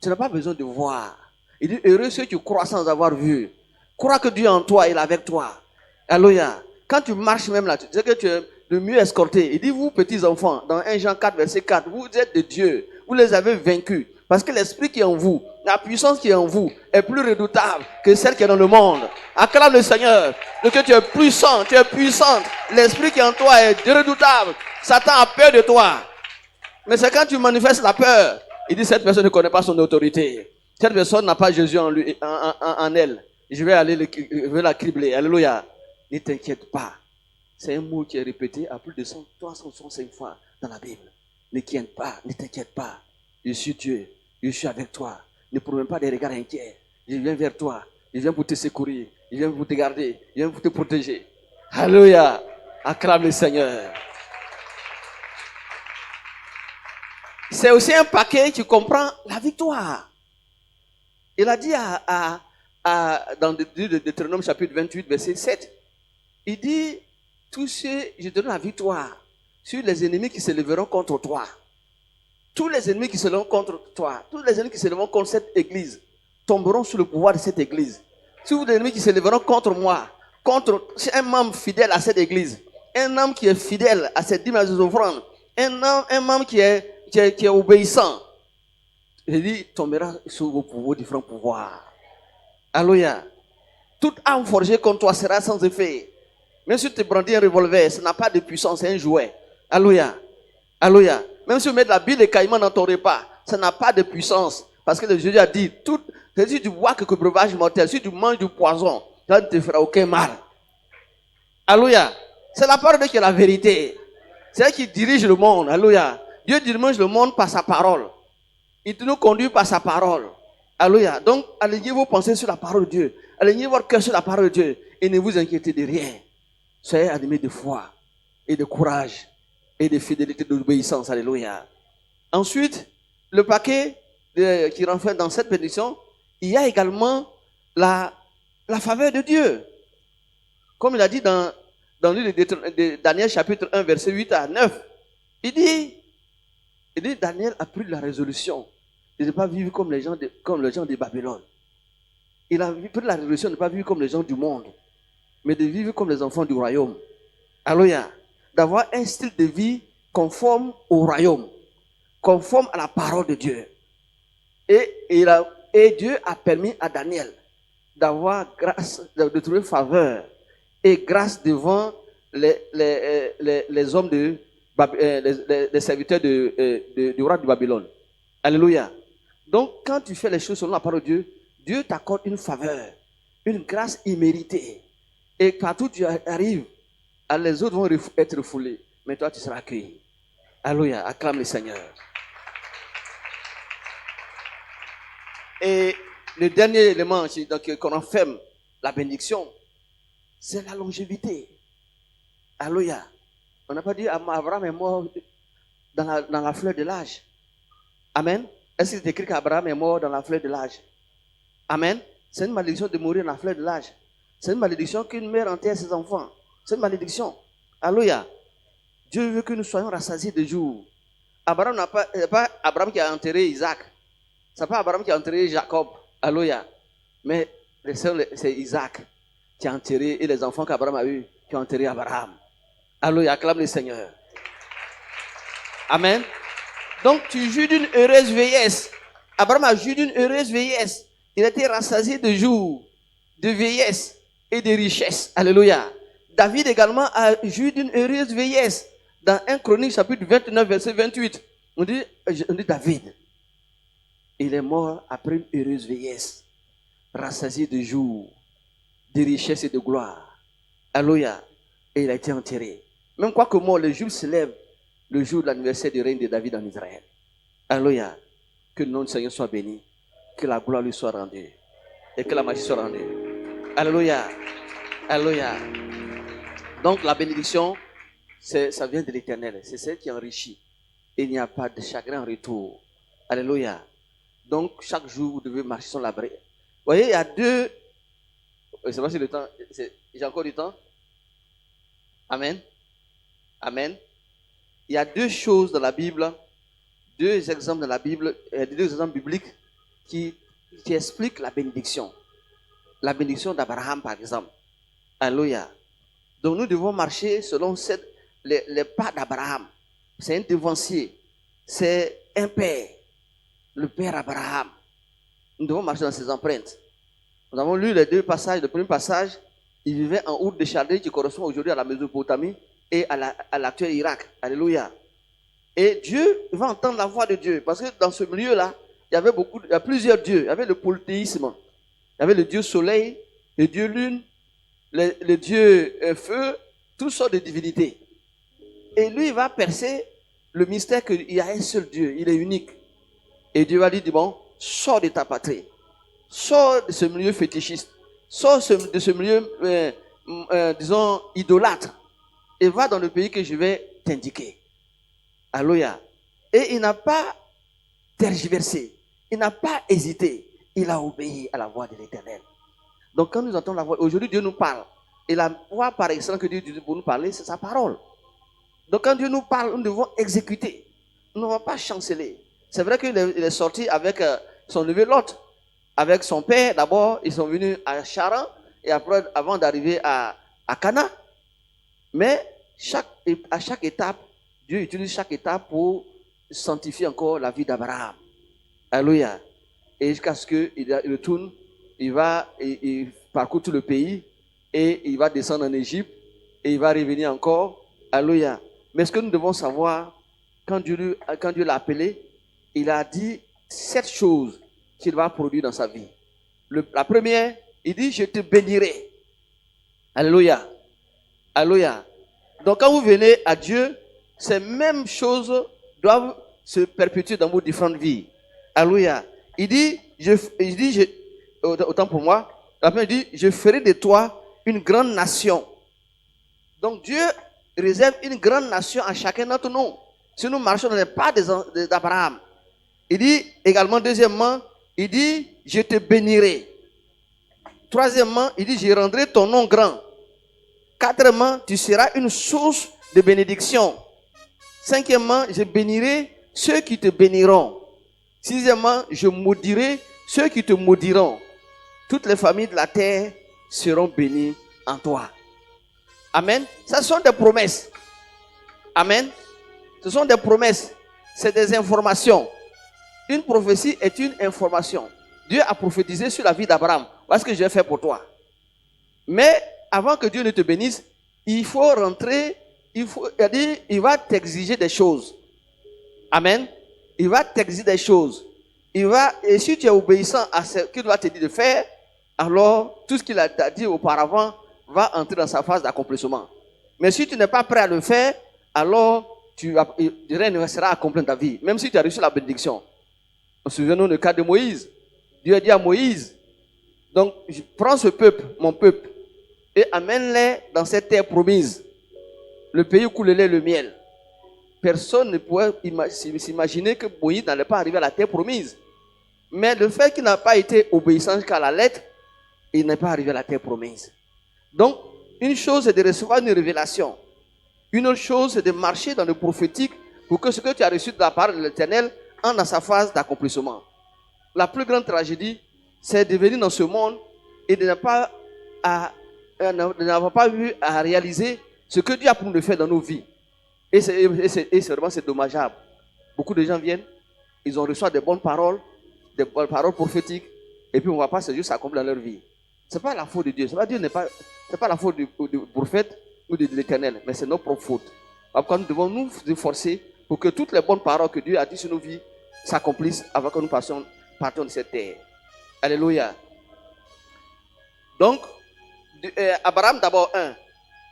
Tu n'as pas besoin de voir. Il dit, heureux ceux qui croient sans avoir vu. Crois que Dieu est en toi, il est avec toi. Alléluia. Quand tu marches même là, tu sais que tu es le mieux escorté. Il dit, vous petits enfants, dans 1 Jean 4, verset 4, vous êtes de Dieu. Vous les avez vaincus. Parce que l'esprit qui est en vous, la puissance qui est en vous, est plus redoutable que celle qui est dans le monde. Acclame le Seigneur. Donc que tu es puissant, tu es puissante. L'esprit qui est en toi est redoutable. Satan a peur de toi. Mais c'est quand tu manifestes la peur. Il dit, cette personne ne connaît pas son autorité. Cette personne n'a pas Jésus en lui, en elle. Je vais la cribler. Alléluia. Ne t'inquiète pas. C'est un mot qui est répété à plus de 365 fois dans la Bible. Ne t'inquiète pas. Je suis Dieu. Je suis avec toi. Ne promets pas des regards inquiets. Je viens vers toi. Je viens pour te secourir. Je viens pour te garder. Je viens pour te protéger. Alléluia. Acclame le Seigneur. C'est aussi un paquet qui comprend la victoire. Il a dit dans le Deutéronome chapitre 28, verset 7. Il dit, je te donne la victoire sur les ennemis qui se lèveront contre toi. Tous les ennemis qui se lèveront contre toi, tous les ennemis qui se lèveront contre cette église, tomberont sous le pouvoir de cette église. Tous les ennemis qui se lèveront contre moi, contre un membre fidèle à cette église, un homme qui est fidèle à cette dimension offrandes, un membre qui est obéissant, il dit, tombera sous vos différents pouvoirs. Alléluia. Toute arme forgée contre toi sera sans effet. Même si tu brandis un revolver, ça n'a pas de puissance, c'est un jouet. Alléluia. Alléluia. Même si tu mets de la bile de caïman dans ton repas, ça n'a pas de puissance. Parce que le Jésus a dit, si tu bois quelques breuvages mortels, si tu manges du poison, ça ne te fera aucun mal. Alléluia. C'est la parole de Dieu qui est la vérité. C'est elle qui dirige le monde. Alléluia. Dieu dirige le monde par sa parole. Il nous conduit par sa parole. Alléluia. Donc, alignez vos pensées sur la parole de Dieu. Alignez votre cœur sur la parole de Dieu. Et ne vous inquiétez de rien. Soyez animés de foi et de courage et de fidélité, d'obéissance. Alléluia. Ensuite, le paquet qui renferme dans cette bénédiction, il y a également la faveur de Dieu. Comme il a dit dans le livre de Daniel chapitre 1, verset 8 à 9. Il dit, Daniel a pris la résolution de ne pas vivre comme les gens de Babylone. Il a pris la résolution de ne pas vivre comme les gens du monde, mais de vivre comme les enfants du royaume. Alléluia. D'avoir un style de vie conforme au royaume, conforme à la parole de Dieu. Et Dieu a permis à Daniel d'avoir grâce, de trouver faveur et grâce devant les hommes les serviteurs du roi de Babylone. Alléluia. Donc, quand tu fais les choses selon la parole de Dieu, Dieu t'accorde une faveur, une grâce imméritée. Et partout où tu arrives, les autres vont être refoulés, mais toi tu seras accueilli. Alléluia, acclame le Seigneur. Et le dernier élément qu'on enferme la bénédiction, c'est la longévité. Alléluia. On n'a pas dit Abraham est mort dans la fleur de l'âge. Amen. Est-ce qu'il est écrit qu'Abraham est mort dans la fleur de l'âge? Amen. C'est une malédiction de mourir dans la fleur de l'âge. C'est une malédiction qu'une mère enterre ses enfants. C'est une malédiction. Alléluia. Dieu veut que nous soyons rassasiés de jour. Abraham n'a pas, c'est pas Abraham qui a enterré Isaac. C'est pas Abraham qui a enterré Jacob. Alléluia. Mais c'est Isaac qui a enterré, et les enfants qu'Abraham a eus qui ont enterré Abraham. Alléluia. Acclame le Seigneur. Amen. Donc tu jouis d'une heureuse vieillesse. Abraham a joui d'une heureuse vieillesse. Il a été rassasié de jour, de vieillesse et de richesse. Alléluia. David également a joui d'une heureuse vieillesse. Dans 1 Chronique chapitre 29 verset 28, on dit David, il est mort après une heureuse vieillesse, rassasié de jour, de richesse et de gloire. Alléluia. Et il a été enterré. Même quoi que mort, le jour se lève, le jour de l'anniversaire du règne de David en Israël. Alléluia. Que le nom du Seigneur soit béni, que la gloire lui soit rendue et que la majesté soit rendue. Alléluia. Alléluia. Donc la bénédiction, ça vient de l'Éternel. C'est celle qui enrichit. Et il n'y a pas de chagrin en retour. Alléluia. Donc chaque jour, vous devez marcher sur la brèche. Vous voyez, il y a deux... C'est pas si le temps... J'ai encore du temps? Amen. Amen. Il y a deux choses dans la Bible, deux exemples dans la Bible, deux exemples bibliques qui expliquent la bénédiction. La bénédiction d'Abraham, par exemple. Alléluia. Donc nous devons marcher selon les pas d'Abraham. C'est un devancier. C'est un père. Le père Abraham. Nous devons marcher dans ses empreintes. Nous avons lu les deux passages. Le premier passage, il vivait en Ur de Chaldée, qui correspond aujourd'hui à la Mésopotamie et à l'actuel Irak. Alléluia. Et Dieu va entendre la voix de Dieu. Parce que dans ce milieu-là, il y a plusieurs dieux. Il y avait le polythéisme. Il y avait le Dieu soleil, le Dieu lune, le Dieu feu, toutes sortes de divinités. Et lui, il va percer le mystère qu'il y a un seul Dieu. Il est unique. Et Dieu va lui dire, bon, sors de ta patrie. Sors de ce milieu fétichiste. Sors de ce milieu, disons, idolâtre. Et va dans le pays que je vais t'indiquer. Alléluia. Et il n'a pas tergiversé. Il n'a pas hésité. Il a obéi à la voix de l'Éternel. Donc quand nous entendons la voix, aujourd'hui Dieu nous parle. Et la voix par excellence que Dieu dit pour nous parler, c'est sa parole. Donc quand Dieu nous parle, nous devons exécuter. Nous ne devons pas chanceler. C'est vrai qu'il est sorti avec son neveu Lot. Avec son père, d'abord, ils sont venus à Charan. Et après, avant d'arriver à Cana. Mais à chaque étape, Dieu utilise chaque étape pour sanctifier encore la vie d'Abraham. Alléluia. Et jusqu'à ce qu'il retourne, il parcourt tout le pays et il va descendre en Égypte et il va revenir encore. Alléluia. Mais ce que nous devons savoir, quand Dieu l'a appelé, il a dit 7 choses qu'il va produire dans sa vie. La première, il dit, je te bénirai. Alléluia. Alléluia. Donc quand vous venez à Dieu, ces mêmes choses doivent se perpétuer dans vos différentes vies. Alléluia. Il dit, autant pour moi, après il dit, je ferai de toi une grande nation. Donc Dieu réserve une grande nation à chacun d'entre nous. Si nous marchons dans les pas d'Abraham. Il dit également, deuxièmement, il dit, je te bénirai. Troisièmement, il dit, je rendrai ton nom grand. Quatrièmement, tu seras une source de bénédiction. Cinquièmement, je bénirai ceux qui te béniront. Sixièmement, je maudirai ceux qui te maudiront. Toutes les familles de la terre seront bénies en toi. Amen. Ce sont des promesses. Amen. Ce sont des promesses. C'est des informations. Une prophétie est une information. Dieu a prophétisé sur la vie d'Abraham. Voilà ce que je vais faire pour toi. Mais avant que Dieu ne te bénisse, il faut rentrer, il va t'exiger des choses. Amen. Il va t'exiger des choses. Et si tu es obéissant à ce qu'il va te dire de faire, alors tout ce qu'il a dit auparavant va entrer dans sa phase d'accomplissement. Mais si tu n'es pas prêt à le faire, alors rien ne sera accompli dans ta vie. Même si tu as reçu la bénédiction. Souvenons-nous du cas de Moïse. Dieu a dit à Moïse, donc prends ce peuple, mon peuple, et amène-les dans cette terre promise. le pays où coule le lait et le miel. Personne ne pouvait s'imaginer que Moïse n'allait pas arriver à la terre promise. Mais le fait qu'il n'a pas été obéissant jusqu'à la lettre, il n'est pas arrivé à la terre promise. Donc, une chose c'est de recevoir une révélation. Une autre chose c'est de marcher dans le prophétique pour que ce que tu as reçu de la part de l'Éternel entre dans sa phase d'accomplissement. La plus grande tragédie, c'est de venir dans ce monde et de n'avoir pas vu à réaliser ce que Dieu a pour nous faire dans nos vies. Et c'est vraiment dommageable. Beaucoup de gens viennent, ils ont reçu des bonnes paroles prophétiques, et puis on ne voit pas ce Dieu s'accomplir dans leur vie. Ce n'est pas la faute de Dieu. C'est pas la faute du prophète ou de l'Éternel, mais c'est notre propre faute. Après, nous devons nous efforcer pour que toutes les bonnes paroles que Dieu a dites sur nos vies s'accomplissent avant que nous partons de cette terre. Alléluia. Donc, Abraham d'abord,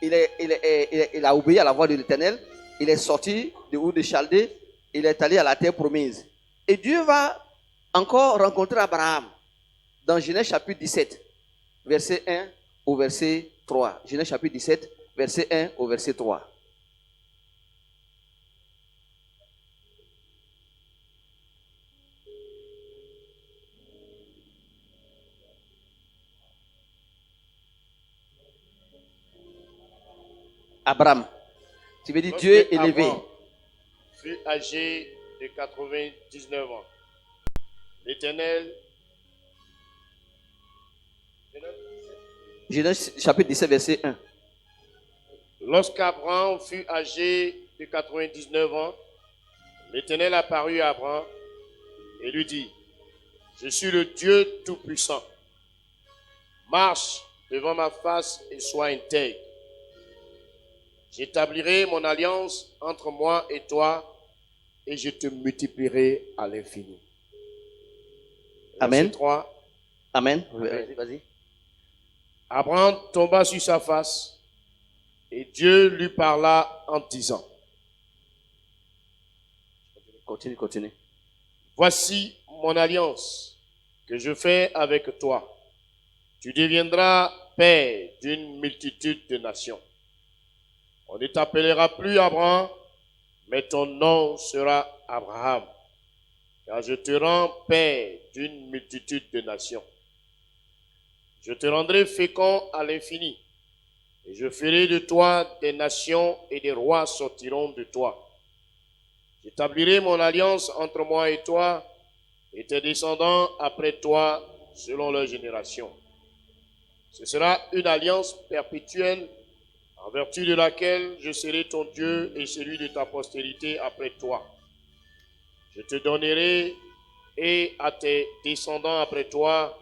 il a obéi à la voix de l'Éternel. Il est sorti de Ur de Chaldée. Il est allé à la terre promise. Et Dieu va encore rencontrer Abraham dans Genèse chapitre 17, verset 1 au verset 3. Genèse chapitre 17, verset 1 au verset 3. Abraham, tu veux dire Lorsque Dieu élevé. Abraham fut âgé de 99 ans. L'Éternel. Genèse chapitre 17, verset 1. Lorsqu'Abraham fut âgé de 99 ans, l'Éternel apparut à Abraham et lui dit, je suis le Dieu Tout-Puissant. Marche devant ma face et sois intègre. J'établirai mon alliance entre moi et toi et je te multiplierai à l'infini. Amen. Verset 3. Amen. Amen. Vas-y. Abraham tomba sur sa face et Dieu lui parla en disant, Continue. voici mon alliance que je fais avec toi. Tu deviendras père d'une multitude de nations. On ne t'appellera plus Abraham, mais ton nom sera Abraham, car je te rends père d'une multitude de nations. Je te rendrai fécond à l'infini, et je ferai de toi des nations et des rois sortiront de toi. J'établirai mon alliance entre moi et toi, et tes descendants après toi, selon leur génération. Ce sera une alliance perpétuelle, en vertu de laquelle je serai ton Dieu et celui de ta postérité après toi. Je te donnerai et à tes descendants après toi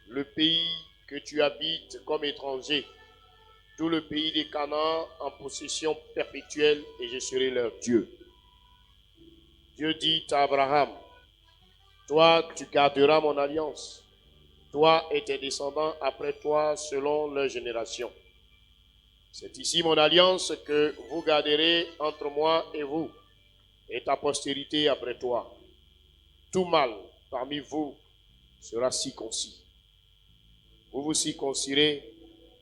le pays que tu habites comme étranger, tout le pays des Canaan en possession perpétuelle, et je serai leur Dieu. Dieu dit à Abraham, toi tu garderas mon alliance, toi et tes descendants après toi selon leur génération. C'est ici mon alliance que vous garderez entre moi et vous, et ta postérité après toi. Tout mâle parmi vous sera circoncis. Vous vous circoncirez,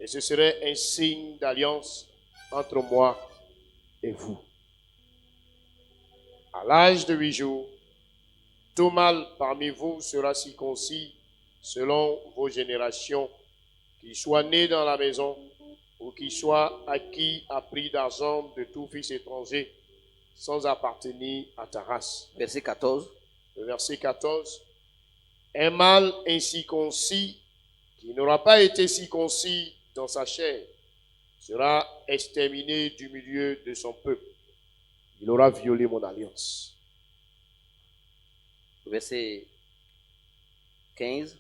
et ce serait un signe d'alliance entre moi et vous. À l'âge de 8 jours, tout mâle parmi vous sera circoncis selon vos générations, qu'il soit né dans la maison ou qu'il soit acquis à prix d'argent de tout fils étranger, sans appartenir à ta race. Verset 14. Le verset 14. Un mâle incirconcis qui n'aura pas été circoncis dans sa chair sera exterminé du milieu de son peuple. Il aura violé mon alliance. Verset 15.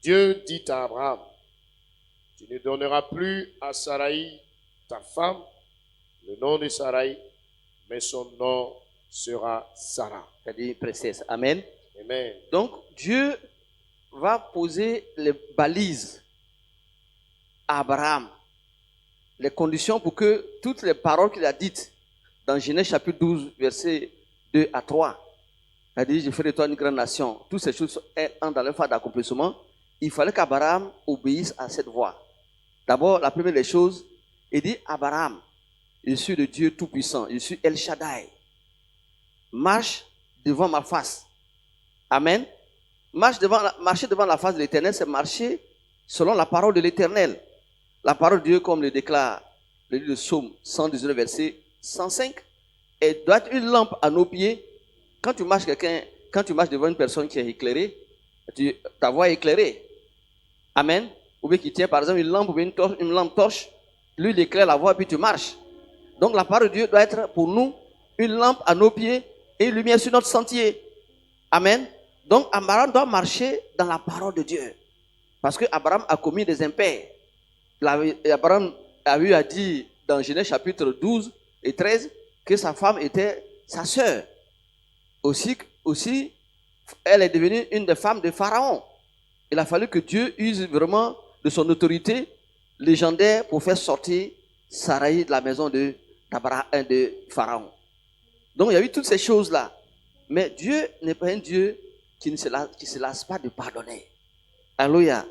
Dieu dit à Abraham, tu ne donneras plus à Sarai, ta femme, le nom de Sarai, mais son nom sera Sarah. C'est-à-dire princesse. Amen. Amen. Donc, Dieu va poser les balises à Abraham, les conditions pour que toutes les paroles qu'il a dites dans Genèse chapitre 12, versets 2 à 3, c'est-à-dire, je ferai de toi une grande nation, toutes ces choses entrent dans leur phase d'accomplissement. Il fallait qu'Abraham obéisse à cette voix. D'abord, la première des choses, il dit, Abraham, Je suis le Dieu Tout-Puissant. Je suis El Shaddai. Marche devant ma face. Amen. Marcher devant la face de l'Éternel, c'est marcher selon la parole de l'Éternel. La parole de Dieu, comme le déclare le livre de Psaume 119, verset 105, elle doit être une lampe à nos pieds. Quand tu marches devant une personne qui est éclairée, ta voix est éclairée. Amen. Ou bien qui tient par exemple une lampe ou une lampe torche, lui il éclaire la voie et puis tu marches. Donc la parole de Dieu doit être pour nous une lampe à nos pieds et une lumière sur notre sentier. Amen. Donc Abraham doit marcher dans la parole de Dieu. Parce que Abraham a commis des impairs. Abraham a eu à dire dans Genèse chapitre 12 et 13 que sa femme était sa sœur. Aussi, elle est devenue une des femmes de Pharaon. Il a fallu que Dieu use vraiment de son autorité légendaire pour faire sortir Sarai de la maison de Pharaon. Donc il y a eu toutes ces choses-là. Mais Dieu n'est pas un Dieu qui ne se lasse pas de pardonner. Alléluia.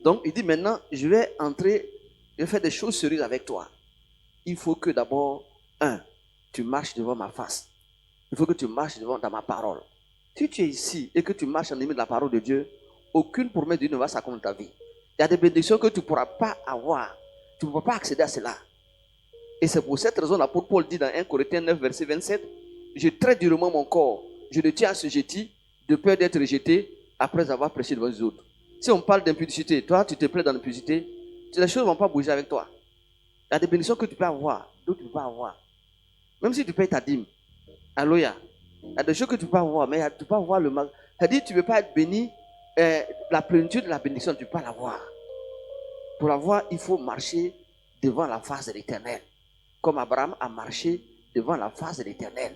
Donc il dit maintenant, je vais faire des choses sérieuses avec toi. Il faut que d'abord, tu marches devant ma face. Il faut que tu marches dans ma parole. Si tu es ici et que tu marches en limite de la parole de Dieu, aucune promesse de Dieu ne va s'accomplir dans ta vie. Il y a des bénédictions que tu ne pourras pas avoir. Tu ne pourras pas accéder à cela. Et c'est pour cette raison l'apôtre Paul dit dans 1 Corinthiens 9, verset 27, je traite durement mon corps, je le tiens assujetti, de peur d'être rejeté après avoir prêché devant les autres. Si on parle d'impudicité, toi tu te plais dans l'impudicité, les choses ne vont pas bouger avec toi. Il y a des bénédictions que tu peux avoir, d'autres tu ne peux pas avoir. Même si tu payes ta dîme. Alléluia. Il y a des choses que tu peux avoir, mais tu ne peux pas avoir le mal. C'est-à-dire tu ne peux pas être béni, la plénitude de la bénédiction, tu ne peux pas l'avoir. Pour l'avoir, il faut marcher devant la face de l'Éternel. Comme Abraham a marché devant la face de l'Éternel.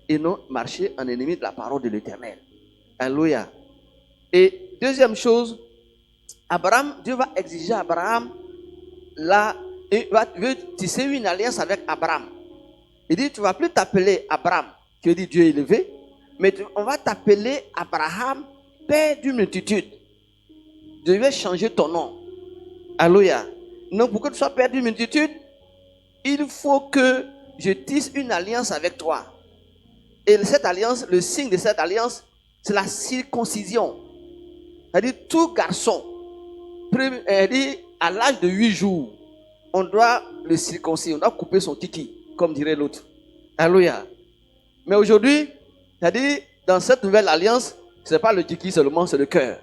Et non marcher en ennemi de la parole de l'Éternel. Alléluia. Et deuxième chose, Dieu va exiger à Abraham, il veut tisser une alliance avec Abraham. Il dit, tu ne vas plus t'appeler Abraham, qui veut dire Dieu élevé, mais on va t'appeler Abraham, père d'une multitude. Je vais changer ton nom. Alléluia. Non, pour que tu sois père d'une multitude, il faut que je tisse une alliance avec toi. Et cette alliance, le signe de cette alliance, c'est la circoncision. C'est-à-dire, tout garçon, à l'âge de 8 jours, on doit le circoncire, on doit couper son kiki, comme dirait l'autre. Alléluia. Mais aujourd'hui, c'est-à-dire, dans cette nouvelle alliance, ce n'est pas le kiki seulement, c'est le cœur.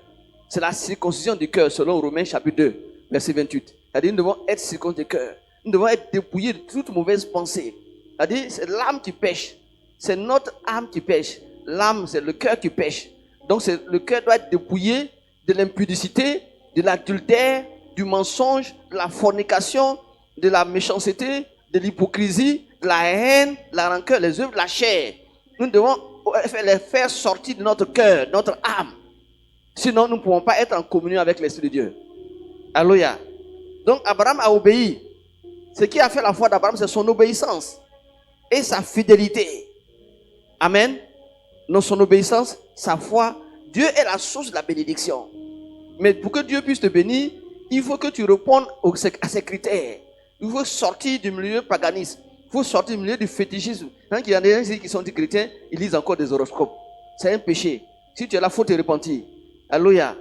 C'est la circoncision du cœur, selon Romains chapitre 2, verset 28. C'est-à-dire, nous devons être circoncis du cœur. Nous devons être dépouillés de toute mauvaise pensée. C'est-à-dire, c'est l'âme qui pêche. C'est notre âme qui pêche. L'âme, c'est le cœur qui pêche. Donc, le cœur doit être dépouillé de l'impudicité, de l'adultère, du mensonge, de la fornication, de la méchanceté, de l'hypocrisie, de la haine, de la rancœur, les œuvres de la chair. Nous devons les faire sortir de notre cœur, de notre âme. Sinon, nous ne pouvons pas être en communion avec l'Esprit de Dieu. Alléluia. Donc, Abraham a obéi. Ce qui a fait la foi d'Abraham, c'est son obéissance et sa fidélité. Amen. Non, son obéissance, sa foi. Dieu est la source de la bénédiction. Mais pour que Dieu puisse te bénir, il faut que tu répondes à ces critères. Il faut sortir du milieu paganisme. Il faut sortir du milieu du fétichisme. Il y en a des gens qui sont des chrétiens, ils lisent encore des horoscopes. C'est un péché. Si tu es là, il faut te repentir. Alléluia.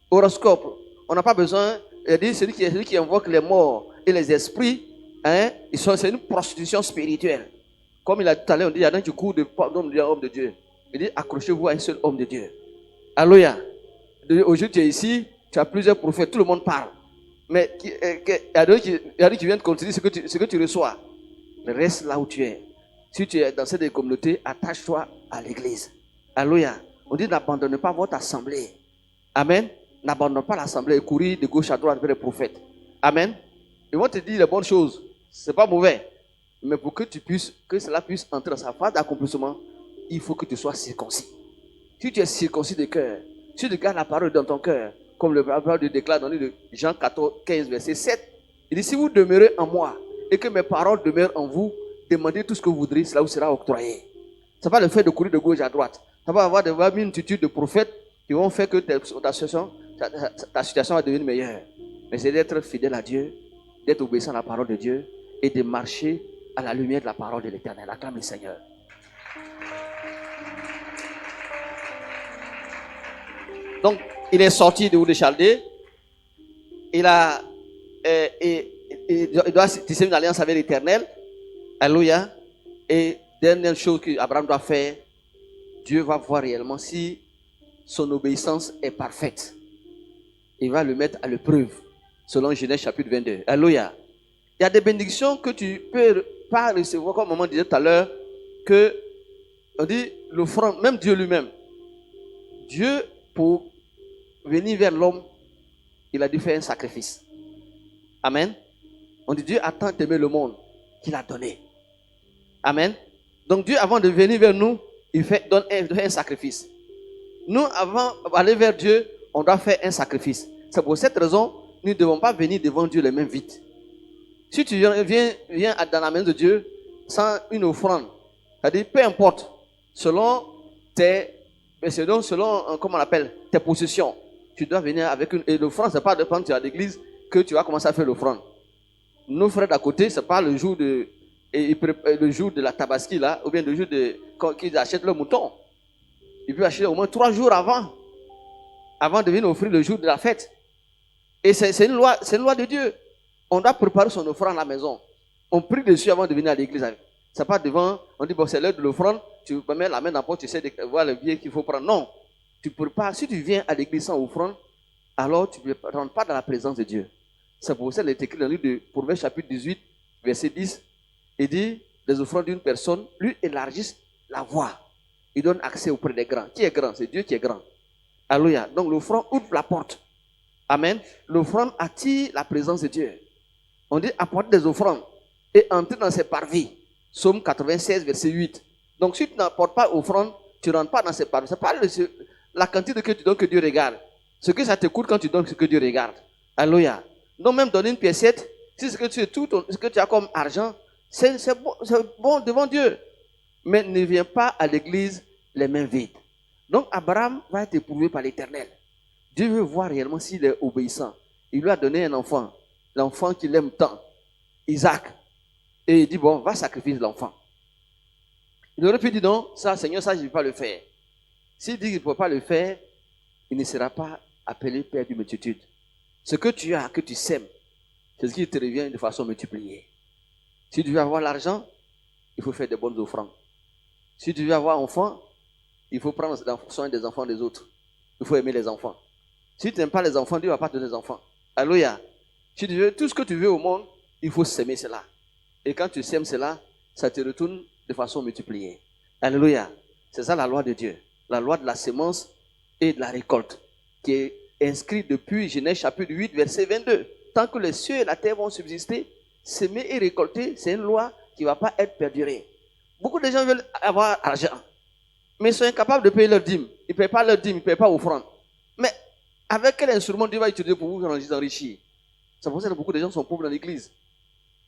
Horoscope. On n'a pas besoin. Celui qui invoque les morts et les esprits, c'est une prostitution spirituelle. Comme il a dit tout à l'heure, on dit, il y a un qui court d'homme de Dieu. Il dit, accrochez-vous à un seul homme de Dieu. Alléluia. Aujourd'hui, tu es ici, tu as plusieurs prophètes, tout le monde parle. Mais il y a d'autres qui viennent continuer ce que tu reçois. Reste là où tu es. Si tu es dans cette communauté, attache-toi à l'église. Alléluia. On dit, n'abandonnez pas votre assemblée. Amen. N'abandonne pas l'assemblée et courir de gauche à droite vers les prophètes. Amen. Ils vont te dire les bonnes choses. Ce n'est pas mauvais. Mais pour que cela puisse entrer dans sa phase d'accomplissement, il faut que tu sois circoncis. Si tu es circoncis de cœur, si tu gardes la parole dans ton cœur, comme le parole de déclare dans le livre de Jean 15, verset 7, il dit, si vous demeurez en moi et que mes paroles demeurent en vous, demandez tout ce que vous voudrez, cela vous sera octroyé. Ce n'est pas le fait de courir de gauche à droite. Ça va avoir une multitude de prophètes qui vont faire que ta situation va devenir meilleure. Mais c'est d'être fidèle à Dieu, d'être obéissant à la parole de Dieu et de marcher à la lumière de la parole de l'Éternel. Acclame le Seigneur. Donc, il est sorti de Ur de Chaldée. Il doit tisser une alliance avec l'Éternel. Alléluia. Et dernière chose qu'Abraham doit faire, Dieu va voir réellement si son obéissance est parfaite. Il va le mettre à l'épreuve, selon Genèse chapitre 22. Alléluia. Il y a des bénédictions que tu ne peux pas recevoir, comme maman disait tout à l'heure, que on dit l'offrande, même Dieu lui-même. Dieu, pour venir vers l'homme, il a dû faire un sacrifice. Amen. On dit Dieu a tant aimé le monde qu'il a donné. Amen. Donc Dieu, avant de venir vers nous, il donne un sacrifice. Nous, avant d'aller vers Dieu, on doit faire un sacrifice. C'est pour cette raison, nous ne devons pas venir devant Dieu les mains vides. Si tu viens dans la main de Dieu sans une offrande, c'est-à-dire peu importe, selon comment on appelle, tes possessions, tu dois venir avec une. Et l'offrande, ce n'est pas de prendre à l'église que tu vas commencer à faire l'offrande. Nos frères d'à côté, ce n'est pas le jour de la tabaski là, ou bien le jour qu'ils achètent le mouton. Ils peuvent acheter au moins 3 jours avant de venir offrir le jour de la fête. Et c'est une loi de Dieu. On doit préparer son offrande à la maison. On prie dessus avant de venir à l'église. C'est pas devant, on dit bon, c'est l'heure de l'offrande, tu mets la main dans la poche, tu sais de voir le billet qu'il faut prendre. Non, tu prépares. Si tu viens à l'église sans offrande, alors tu ne rentres pas dans la présence de Dieu. C'est pour ça qu'il est écrit dans le livre de Proverbes chapitre 18, verset 10. Il dit, les offrandes d'une personne lui élargissent la voie. Il donne accès auprès des grands. Qui est grand? C'est Dieu qui est grand. Alléluia. Donc l'offrande ouvre la porte. Amen. L'offrande attire la présence de Dieu. On dit apporter des offrandes et entrer dans ses parvis. Psaume 96, verset 8. Donc si tu n'apportes pas offrande, tu ne rentres pas dans ses parvis. Ce n'est pas la quantité que tu donnes que Dieu regarde. Ce que ça te coûte quand tu donnes, ce que Dieu regarde. Alléluia. Donc même donner une piécette, si ce que tu as comme argent, c'est bon devant Dieu. Mais ne viens pas à l'église les mains vides. Donc Abraham va être éprouvé par l'Éternel. Dieu veut voir réellement s'il est obéissant. Il lui a donné un enfant, l'enfant qu'il aime tant, Isaac. Et il dit, bon, va sacrifier l'enfant. Il aurait pu dire, non, ça, Seigneur, ça, je ne vais pas le faire. S'il dit qu'il ne peut pas le faire, il ne sera pas appelé Père d'une multitude. Ce que tu as, que tu sèmes, c'est ce qui te revient de façon multipliée. Si tu veux avoir l'argent, il faut faire de bonnes offrandes. Si tu veux avoir un enfant, il faut prendre soin des enfants des autres. Il faut aimer les enfants. Si tu n'aimes pas les enfants, Dieu ne va pas te donner des enfants. Alléluia. Si tu veux tout ce que tu veux au monde, il faut s'aimer cela. Et quand tu sèmes cela, ça te retourne de façon multipliée. Alléluia. C'est ça la loi de Dieu. La loi de la semence et de la récolte. Qui est inscrite depuis Genèse chapitre 8, verset 22. Tant que les cieux et la terre vont subsister, s'aimer et récolter, c'est une loi qui ne va pas être perdurée. Beaucoup de gens veulent avoir argent, mais ils sont incapables de payer leur dîme. Ils ne payent pas leur dîme, ils ne payent pas offrande. Mais avec quel instrument Dieu va utiliser pour vous enrichir? C'est pour ça que beaucoup de gens sont pauvres dans l'église.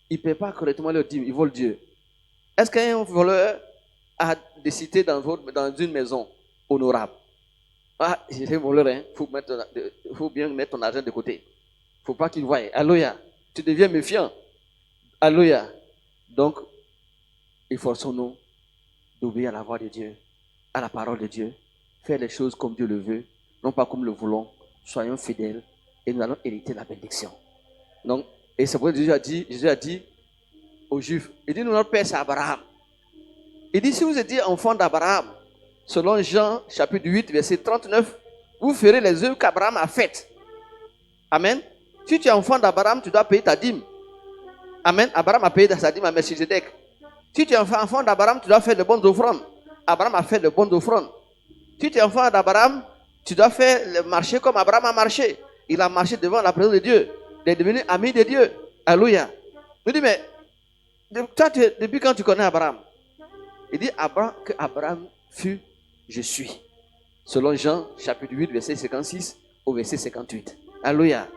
Ils ne payent pas correctement leur dîme, ils volent Dieu. Est-ce qu'un voleur a décidé dans une maison honorable? Ah, c'est un voleur, hein? Il faut bien mettre ton argent de côté. Il ne faut pas qu'il voie. Alléluia. Tu deviens méfiant. Alléluia. Donc, efforçons-nous d'obéir à la voix de Dieu, à la parole de Dieu, faire les choses comme Dieu le veut, non pas comme le voulons. Soyons fidèles et nous allons hériter la bénédiction. Donc, et c'est pourquoi Jésus a dit aux Juifs, il dit, notre Père c'est Abraham. Il dit, si vous étiez enfant d'Abraham, selon Jean chapitre 8, verset 39, vous ferez les œuvres qu'Abraham a faites. Amen. Si tu es enfant d'Abraham, tu dois payer ta dîme. Amen. Abraham a payé sa dîme à Melchizedek. Si tu es enfant d'Abraham, tu dois faire de bonnes offrandes. Abraham a fait de bonnes offrandes. Si tu es enfant d'Abraham, tu dois faire le marché comme Abraham a marché. Il a marché devant la présence de Dieu. Il est devenu ami de Dieu. Alléluia. Je dis, mais toi, depuis quand tu connais Abraham? Il dit que Abraham fut, je suis. Selon Jean, chapitre 8, verset 56 au verset 58. Alléluia.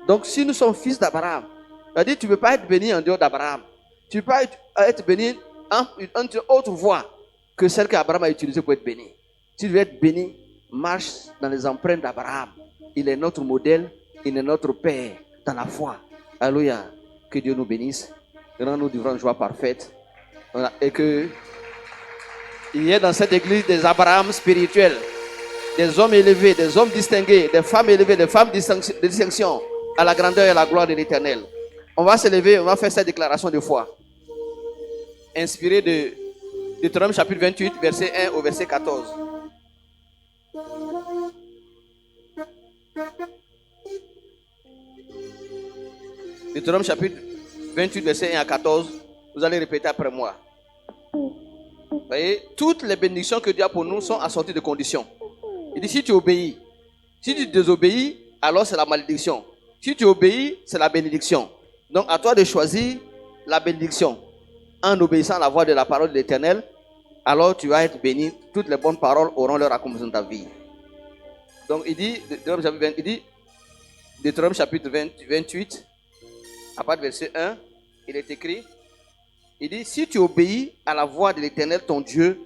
Donc, si nous sommes fils d'Abraham, c'est-à-dire tu ne peux pas être béni en dehors d'Abraham. Tu ne peux pas être béni en une autre voie que celle qu'Abraham a utilisée pour être béni. Si tu veux être béni, marche dans les empreintes d'Abraham. Il est notre modèle, il est notre Père dans la foi. Alléluia. Que Dieu nous bénisse Rends-nous du vent joie parfaite. Et que il y ait dans cette église des Abraham spirituels, des hommes élevés, des hommes distingués, des femmes élevées, des femmes de distinction à la grandeur et à la gloire de l'Éternel. On va se lever, on va faire cette déclaration de foi. Inspiré de Deutéronome chapitre 28, verset 1 au verset 14. Deutéronome chapitre 28, verset 1 à 14. Vous allez répéter après moi. Vous voyez, toutes les bénédictions que Dieu a pour nous sont assorties de conditions. Il dit, si tu obéis, si tu désobéis, alors c'est la malédiction. Si tu obéis, c'est la bénédiction. Donc à toi de choisir la bénédiction. En obéissant à la voix de la parole de l'Éternel, alors tu vas être béni. Toutes les bonnes paroles auront leur accomplissement dans ta vie. Donc il dit, Deutéronome chapitre 28, à partir du verset 1, il est écrit, il dit, si tu obéis à la voix de l'Éternel ton Dieu,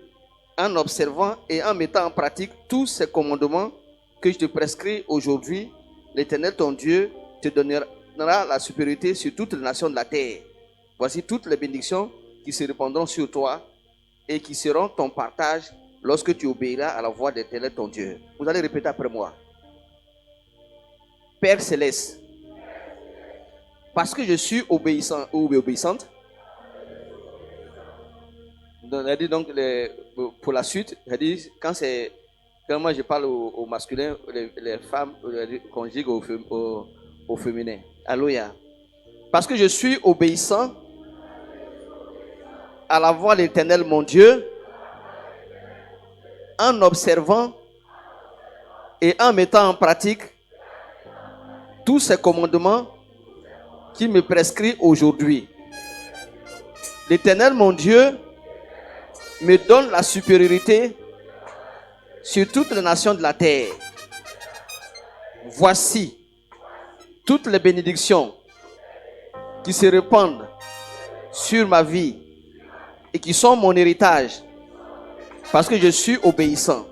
en observant et en mettant en pratique tous ces commandements que je te prescris aujourd'hui, l'Éternel ton Dieu te donnera la supériorité sur toutes les nations de la terre. Voici toutes les bénédictions qui se répandront sur toi et qui seront ton partage lorsque tu obéiras à la voix de l'Éternel ton Dieu. Vous allez répéter après moi. Père céleste, parce que je suis obéissant ou obéissante, donc pour la suite, quand moi je parle au masculin, les femmes conjuguent au féminin. Alléluia. Parce que je suis obéissant à la voix de l'Éternel mon Dieu, en observant et en mettant en pratique tous ces commandements qui me prescrit aujourd'hui. L'Éternel mon Dieu me donne la supériorité sur toutes les nations de la terre. Voici toutes les bénédictions qui se répandent sur ma vie et qui sont mon héritage parce que je suis obéissant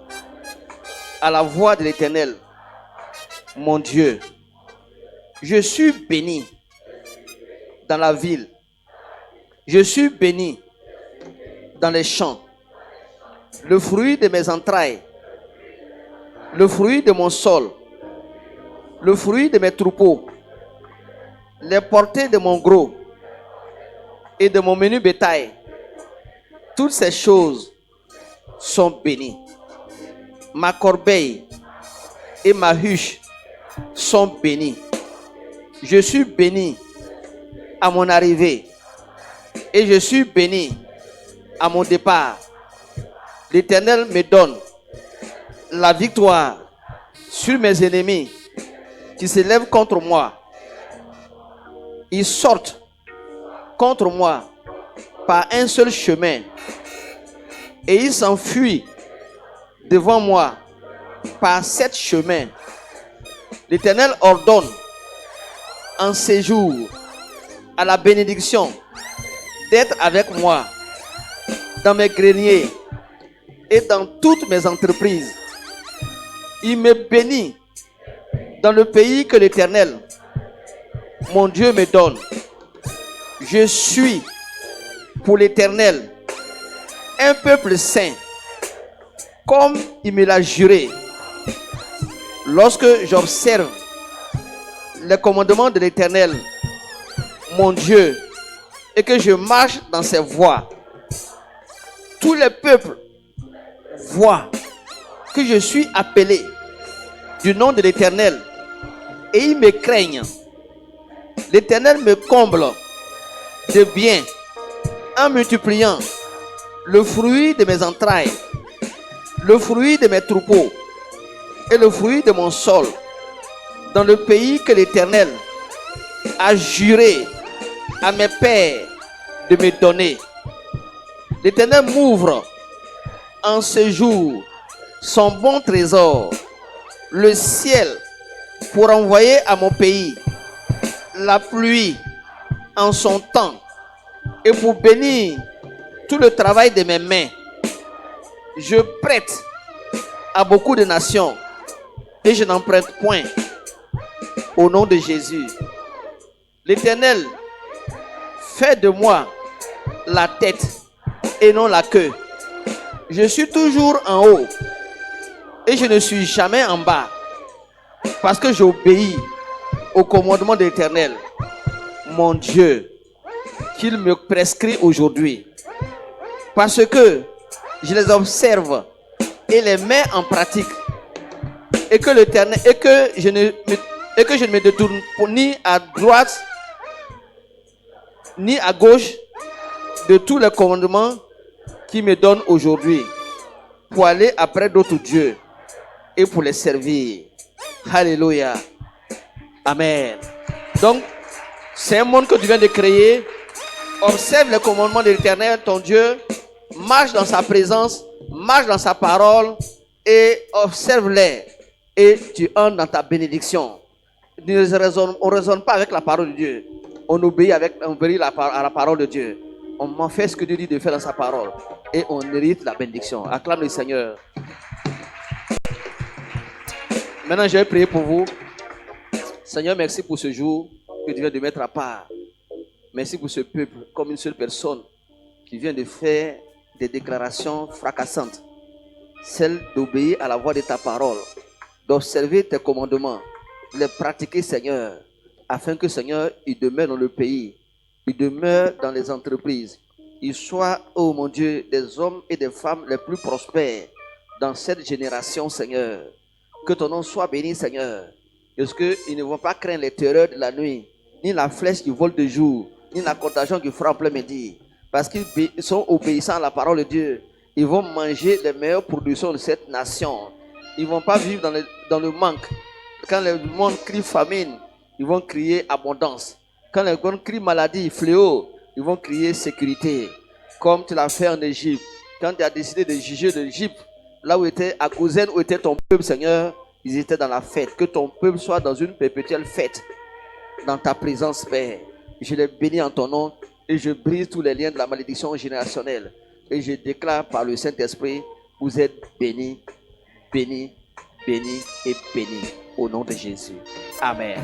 à la voix de l'Éternel, mon Dieu. Je suis béni dans la ville. Je suis béni dans les champs. Le fruit de mes entrailles, le fruit de mon sol, le fruit de mes troupeaux, les portées de mon gros et de mon menu bétail, toutes ces choses sont bénies. Ma corbeille et ma huche sont bénies. Je suis béni à mon arrivée et je suis béni à mon départ. L'Éternel me donne la victoire sur mes ennemis qui se lèvent contre moi. Ils sortent contre moi par un seul chemin et ils s'enfuient devant moi par 7 chemins. L'Éternel ordonne en séjour à la bénédiction d'être avec moi dans mes greniers et dans toutes mes entreprises. Il me bénit dans le pays que l'Éternel, mon Dieu, me donne. Je suis pour l'Éternel un peuple saint, comme il me l'a juré. Lorsque j'observe les commandements de l'Éternel, mon Dieu, et que je marche dans ses voies, tous les peuples voient que je suis appelé du nom de l'Éternel et ils me craignent. L'Éternel me comble de bien en multipliant le fruit de mes entrailles, le fruit de mes troupeaux et le fruit de mon sol dans le pays que l'Éternel a juré à mes pères de me donner. L'Éternel m'ouvre en ce jour son bon trésor, le ciel, pour envoyer à mon pays la pluie en son temps et pour bénir tout le travail de mes mains. Je prête à beaucoup de nations et je n'emprunte point. Au nom de Jésus, l'Éternel Fais de moi la tête et non la queue. Je suis toujours en haut et je ne suis jamais en bas parce que j'obéis au commandement de l'Éternel, mon Dieu, qu'il me prescrit aujourd'hui. Parce que je les observe et les mets en pratique et que l'Éternel et que je ne me détourne ni à droite ni à gauche de tous les commandements qui me donne aujourd'hui pour aller après d'autres dieux et pour les servir. Alléluia. Amen. Donc, c'est un monde que tu viens de créer. Observe les commandements de l'Éternel, ton Dieu. Marche dans sa présence, marche dans sa parole et observe-les. Et tu entres dans ta bénédiction. On ne raisonne pas avec la parole de Dieu. On obéit à la parole de Dieu. On fait ce que Dieu dit de faire dans sa parole. Et on hérite la bénédiction. Acclame le Seigneur. Maintenant, je vais prier pour vous. Seigneur, merci pour ce jour que tu viens de mettre à part. Merci pour ce peuple, comme une seule personne qui vient de faire des déclarations fracassantes. Celle d'obéir à la voix de ta parole, d'observer tes commandements, de les pratiquer, Seigneur, afin que, Seigneur, il demeure dans le pays, il demeure dans les entreprises. Il soit, oh mon Dieu, des hommes et des femmes les plus prospères dans cette génération, Seigneur. Que ton nom soit béni, Seigneur. Parce qu'ils ne vont pas craindre les terreurs de la nuit, ni la flèche qui vole de jour, ni la contagion qui frappe le midi. Parce qu'ils sont obéissants à la parole de Dieu. Ils vont manger les meilleures productions de cette nation. Ils ne vont pas vivre dans le manque. Quand le monde crie famine, ils vont crier abondance. Quand le monde crie maladie, fléau, ils vont crier sécurité. Comme tu l'as fait en Égypte. Quand tu as décidé de juger l'Égypte, là où était à Gozen, où était ton peuple, Seigneur, ils étaient dans la fête. Que ton peuple soit dans une perpétuelle fête. Dans ta présence, Père. Je les bénis en ton nom et je brise tous les liens de la malédiction générationnelle. Et je déclare par le Saint-Esprit, vous êtes bénis, bénis, bénis et bénis. Au nom de Jésus. Amen.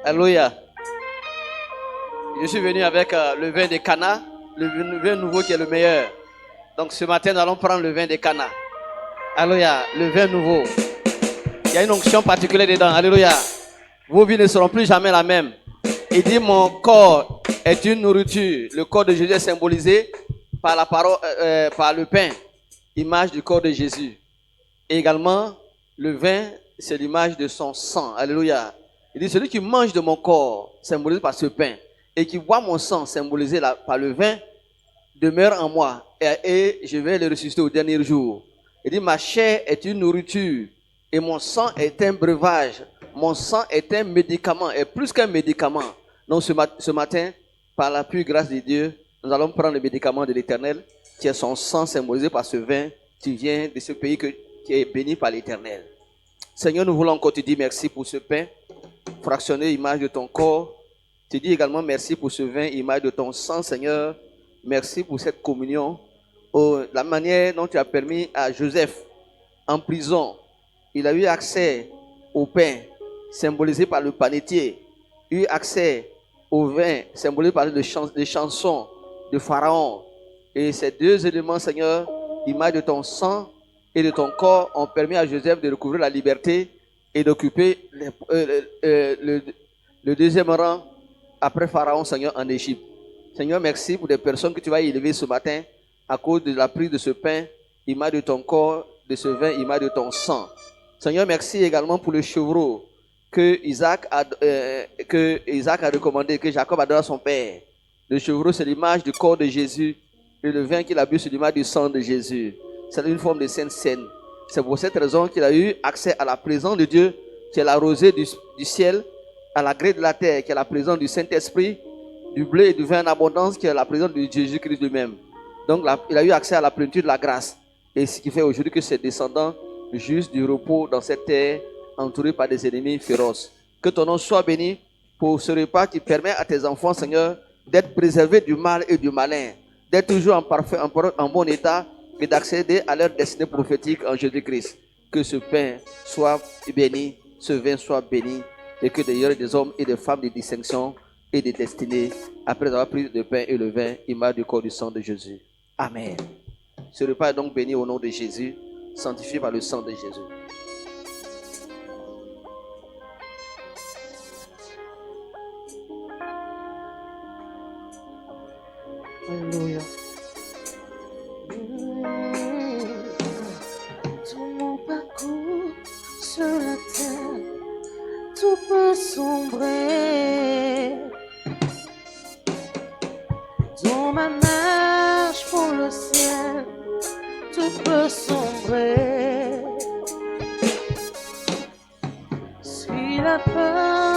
Alléluia. Je suis venu avec le vin de Cana, le vin nouveau qui est le meilleur. Donc ce matin, nous allons prendre le vin de Cana. Alléluia, le vin nouveau. Il y a une onction particulière dedans. Alléluia. Vos vies ne seront plus jamais la même. Il dit, mon corps est une nourriture. Le corps de Jésus est symbolisé par la parole, par le pain, image du corps de Jésus. Et également, le vin, c'est l'image de son sang. Alléluia. Il dit, celui qui mange de mon corps, symbolisé par ce pain, et qui boit mon sang, symbolisé par le vin, demeure en moi, et je vais le ressusciter au dernier jour. Il dit, ma chair est une nourriture, et mon sang est un breuvage. Mon sang est un médicament, et plus qu'un médicament. Donc ce matin, par la pure grâce de Dieu, nous allons prendre le médicament de l'Éternel, qui est son sang symbolisé par ce vin qui vient de ce pays qui est béni par l'Éternel. Seigneur, nous voulons encore te dire merci pour ce pain, fractionné, image de ton corps. Te dis également merci pour ce vin, image de ton sang, Seigneur. Merci pour cette communion. Oh, la manière dont tu as permis à Joseph, en prison, il a eu accès au pain, symbolisé par le panetier, eu accès au vin, symbolisé par les chansons de Pharaon. Et ces deux éléments, Seigneur, image de ton sang et de ton corps, ont permis à Joseph de recouvrir la liberté et d'occuper le deuxième rang après Pharaon, Seigneur, en Égypte. Seigneur, merci pour les personnes que tu vas élever ce matin à cause de la prise de ce pain, image de ton corps, de ce vin, image de ton sang. Seigneur, merci également pour le chevreau que Isaac a recommandé, que Jacob a donné à son père. Le chevreau, c'est l'image du corps de Jésus, et le vin qu'il a bu, c'est l'image du sang de Jésus. C'est une forme de sainte scène. C'est pour cette raison qu'il a eu accès à la présence de Dieu, qui est la rosée du ciel, à la grêle de la terre, qui est la présence du Saint-Esprit, du blé et du vin en abondance, qui est la présence de Jésus-Christ lui-même. Donc il a eu accès à la plénitude de la grâce. Et ce qui fait aujourd'hui que ses descendants jouissent du repos dans cette terre, entourés par des ennemis féroces. Que ton nom soit béni pour ce repas qui permet à tes enfants, Seigneur, d'être préservés du mal et du malin, d'être toujours en bon état et d'accéder à leur destinée prophétique en Jésus-Christ. Que ce pain soit béni, ce vin soit béni, et que d'ailleurs des hommes et des femmes de distinction et de destinée, après avoir pris le pain et le vin, ils marquent du corps du sang de Jésus. Amen. Ce repas est donc béni au nom de Jésus, sanctifié par le sang de Jésus. Alléluia. Tout mon parcours sur la terre, tout peut sombrer. Dans ma marche pour le ciel, tout peut sombrer. Si la peur